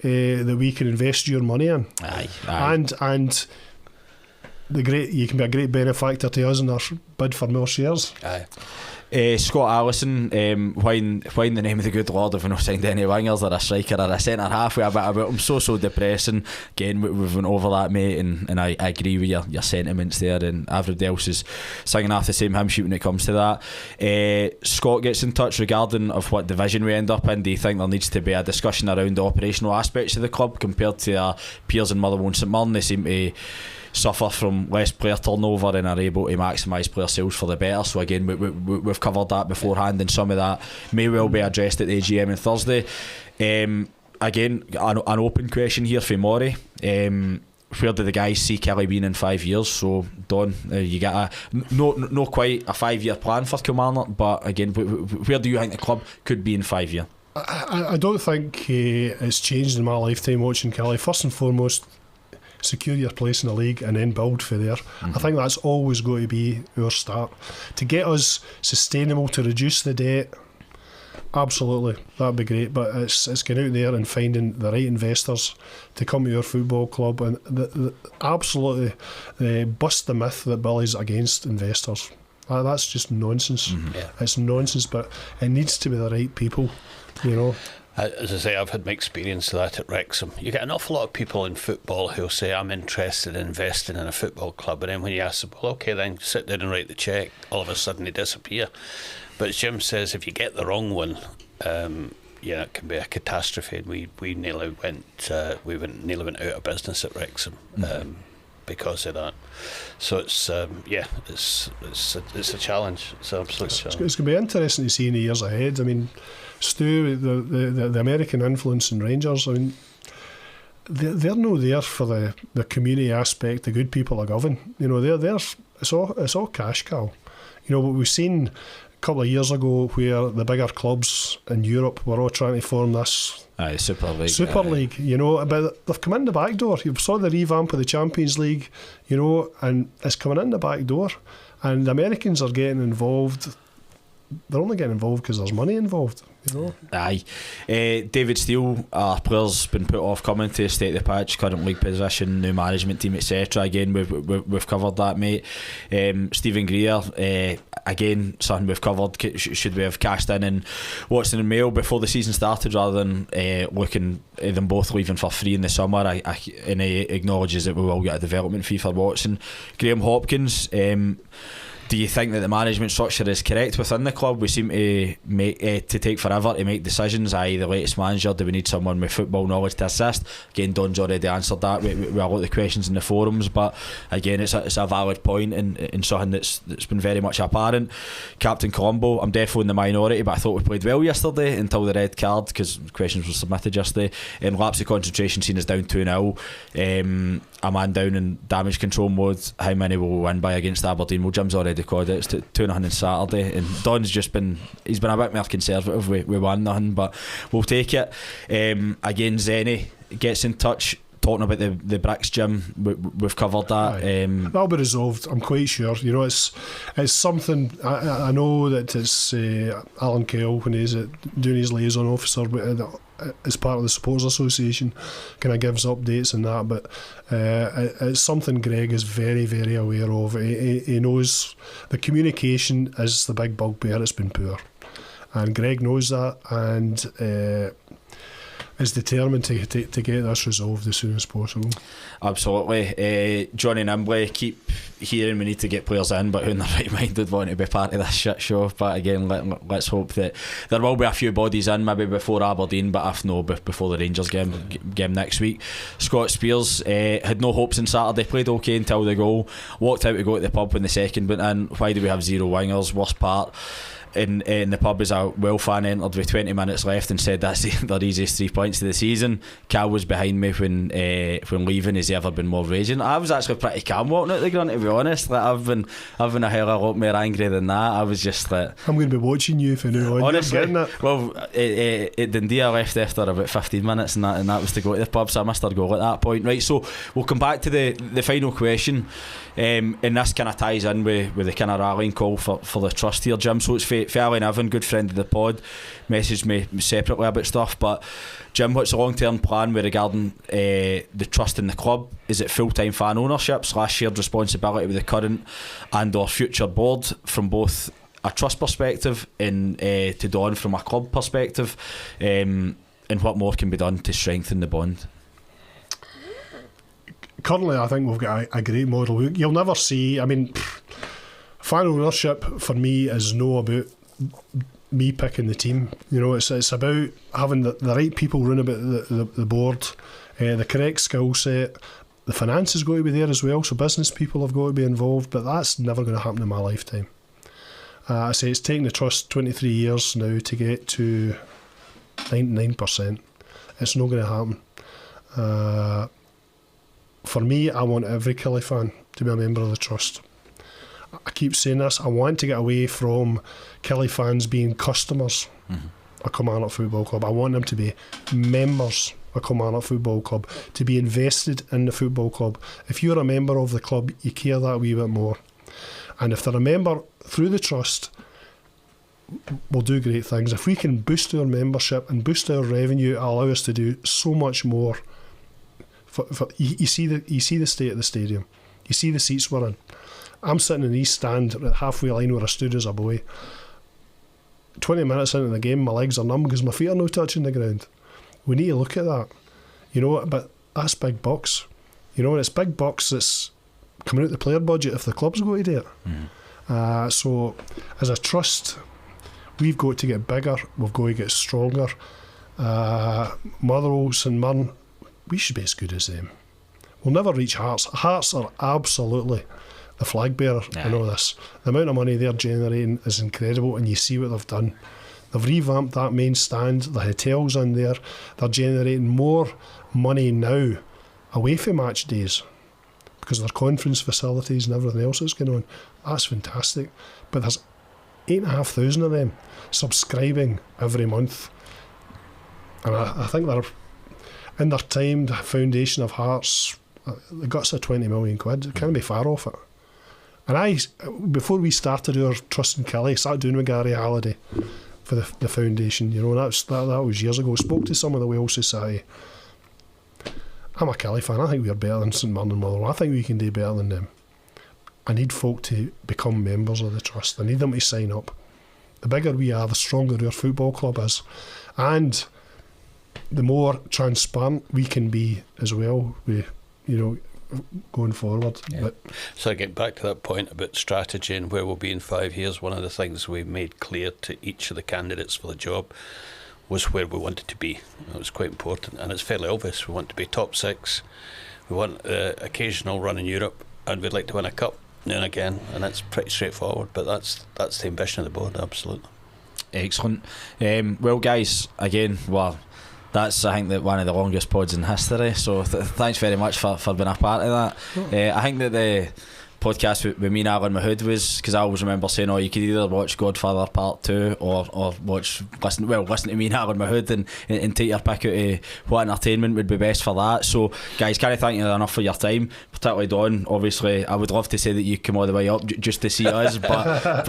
that we can invest your money in. Aye. And you can be a great benefactor to us in our bid for more shares. Aye. Scott Allison, when the name of the good Lord have not signed any wingers or a striker or a centre half with a bit about him, so depressing. Again, we've went over that, mate, and I agree with your sentiments there, and everybody else is singing off the same hymn sheet when it comes to that. Scott gets in touch regarding of what division we end up in. Do you think there needs to be a discussion around the operational aspects of the club compared to our peers in Motherwell and St Mirren? They seem to suffer from less player turnover and are able to maximise player sales for the better. So again, we've covered that beforehand, and some of that may well be addressed at the AGM on Thursday. Again, an open question here for Maury. Where do the guys see Killie being in 5 years? So Don, you get not quite a 5-year plan for Kilmarnock, but again, where do you think the club could be in 5 years? I don't think it's changed in my lifetime watching Killie. First and foremost, secure your place in the league and then build for there. I think that's always going to be our start. To get us sustainable, to reduce the debt, absolutely, that'd be great. But it's getting out there and finding the right investors to come to your football club and absolutely bust the myth that Billy's against investors. That's just nonsense. It's nonsense, but it needs to be the right people, As I say, I've had my experience of that at Wrexham. You get an awful lot of people in football who'll say, I'm interested in investing in a football club, and then when you ask them, well, okay, then sit down and write the cheque, all of a sudden they disappear. But as Jim says, if you get the wrong one, it can be a catastrophe. And we nearly went out of business at Wrexham because of that. So it's a challenge. It's an absolute challenge. It's going to be interesting to see in the years ahead. I mean, Stu, the American influence in Rangers, I mean, they're not there for the community aspect. The good people are govern. It's all cash cow. But we've seen a couple of years ago where the bigger clubs in Europe were all trying to form this Super League. But they've come in the back door. You saw the revamp of the Champions League, and it's coming in the back door. And the Americans are getting involved. They're only getting involved because there's money involved, you know. Aye. David Steele, our player's been put off coming to state the pitch, current league position, new management team, etc. Again, we've covered that, mate. Stephen Greer, again, something we've covered. Should we have cashed in and Watson and Mail before the season started, rather than looking at them both leaving for free in the summer? And he acknowledges that we will get a development fee for Watson. Graham Hopkins, do you think that the management structure is correct within the club? We seem to take forever to make decisions. The latest manager, do we need someone with football knowledge to assist? Again, Don's already answered that with a lot of the questions in the forums, but again, it's a valid point and something that's been very much apparent. Captain Colombo, I'm definitely in the minority, but I thought we played well yesterday until the red card, because questions were submitted yesterday. And lapse of concentration seen us down 2-0. A man down in damage control mode. How many will we win by against Aberdeen? Well, Jim's already called it. It's 2-0 on Saturday, and Don's he's been a bit more conservative with 1-0, but we'll take it. Again, Zenny gets in touch, talking about the bricks, Jim. We've covered that. That'll be resolved, I'm quite sure. You know, it's something. I know that it's Alan Kell, when he's doing his liaison officer as part of the Supporters Association, kind of gives updates and that, but it's something Greg is very, very aware of. He knows the communication is the big bugbear. It's been poor, and Greg knows that, and is determined to get this resolved as soon as possible. Absolutely. Johnny Nimbley, keep hearing we need to get players in, but who in their right mind would want to be part of this shit show? But again, let's hope that there will be a few bodies in, maybe before Aberdeen, but if no, before the Rangers game next week. Scott Spears had no hopes on Saturday, played okay until the goal, walked out to go to the pub when the second went in. Why do we have zero wingers? Worst part, in the pub as a Will fan entered with 20 minutes left and said that's their easiest 3 points of the season. Cal was behind me when leaving. Has he ever been more raging? I was actually pretty calm walking out the ground, to be honest. Like, I've been a hell of a lot more angry than that. I was just like, I'm going to be watching you for now on. Honestly, well, Dundee I left after about 15 minutes and that was to go to the pub, so I missed our goal at that point. Right, so we'll come back to the final question, and this kind of ties in with the kind of rallying call for the trust here, Jim. So it's for Alan Evan, good friend of the pod, messaged me separately about stuff. But Jim, what's the long-term plan regarding the trust in the club? Is it full-time fan ownership / shared responsibility with the current and or future board, from both a trust perspective and to Don from a club perspective, and what more can be done to strengthen the bond? Currently, I think we've got a great model. You'll never see, fan ownership for me is no about me picking the team. You know, it's about having the right people run about the board, the correct skill set. The finance has got to be there as well, so business people have got to be involved, but that's never going to happen in my lifetime. I say it's taken the trust 23 years now to get to 99%. It's not going to happen. For me, I want every Killie fan to be a member of the trust. I keep saying this, I want to get away from Killie fans being customers of Kilmarnock Football Club. I want them to be members of Kilmarnock Football Club, to be invested in the football club. If you're a member of the club, you care that wee bit more. And if they're a member through the trust, we'll do great things. If we can boost our membership and boost our revenue, it'll allow us to do so much more. You see the state of the stadium. You see the seats we're in. I'm sitting in the east stand at the halfway line where I stood as a boy. 20 minutes into the game, my legs are numb because my feet are not touching the ground. We need to look at that, you know. But that's big bucks, you know. And it's big bucks that's coming out the player budget if the club's going to do it. So as a trust, we've got to get bigger. We've got to get stronger. Motherwell, St Mirren, we should be as good as them. We'll never reach Hearts. Hearts are absolutely the flag bearer in all this. The amount of money they're generating is incredible, and you see what they've done. They've revamped that main stand, the hotels in there. They're generating more money now away from match days because of their conference facilities and everything else that's going on. That's fantastic. But there's 8,500 of them subscribing every month, and I think they're, in their time, the foundation of Hearts, they got us a 20 million quid. It can't be far off it. And before we started our trust in Killie, I started doing with Gary Halliday for the foundation, you know, and that was years ago. Spoke to some of the Wales Society. I'm a Killie fan. I think we're better than St Mirren and Motherwell. I think we can do better than them. I need folk to become members of the trust. I need them to sign up. The bigger we are, the stronger our football club is. And the more transparent we can be as well, going forward. Yeah. But so getting back to that point about strategy and where we'll be in 5 years, one of the things we made clear to each of the candidates for the job was where we wanted to be. It was quite important, and it's fairly obvious. We want to be top 6. We want occasional run in Europe, and we'd like to win a cup now and again, and that's pretty straightforward. But that's the ambition of the board, absolutely. Excellent. Well, guys, again, that's, I think, that one of the longest pods in history. So thanks very much for being a part of that. I think that the podcast with me and Alan Mahood was, because I always remember saying, you could either watch Godfather Part 2 or listen to me and Alan Mahood and take your pick out of what entertainment would be best for that. So guys, can't thank you enough for your time, particularly Don. Obviously I would love to say that you come all the way up just to see us, but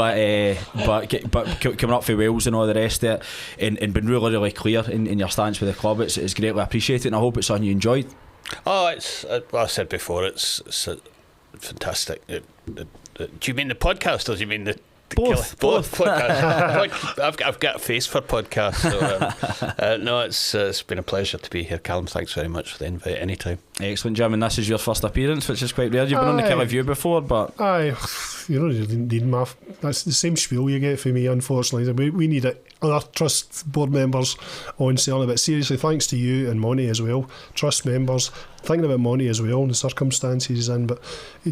coming up for Wales and all the rest of it, and been really, really clear in your stance with the club, it's greatly appreciated, and I hope it's something you enjoyed. It's I said before, it's fantastic. Do you mean the podcast, or do you mean the both podcast? I've got a face for podcasts, so no, it's been a pleasure to be here, Callum. Thanks very much for the invite. Anytime. Excellent, Jim, and this is your first appearance, which is quite rare. You've been on the Killie View before, but you didn't need that's the same spiel you get from me, unfortunately. We need other trust board members on selling, but seriously, thanks to you and Monty as well, trust members, thinking about Monty as well and the circumstances he's in, but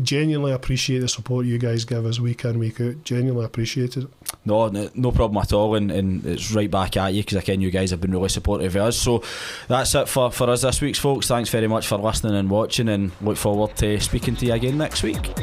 genuinely appreciate the support you guys give us week in, week out. Genuinely appreciate it. No problem at all, and it's right back at you, because again, you guys have been really supportive of us. So that's it for us this week, folks. Thanks very much for listening and watching, and look forward to speaking to you again next week.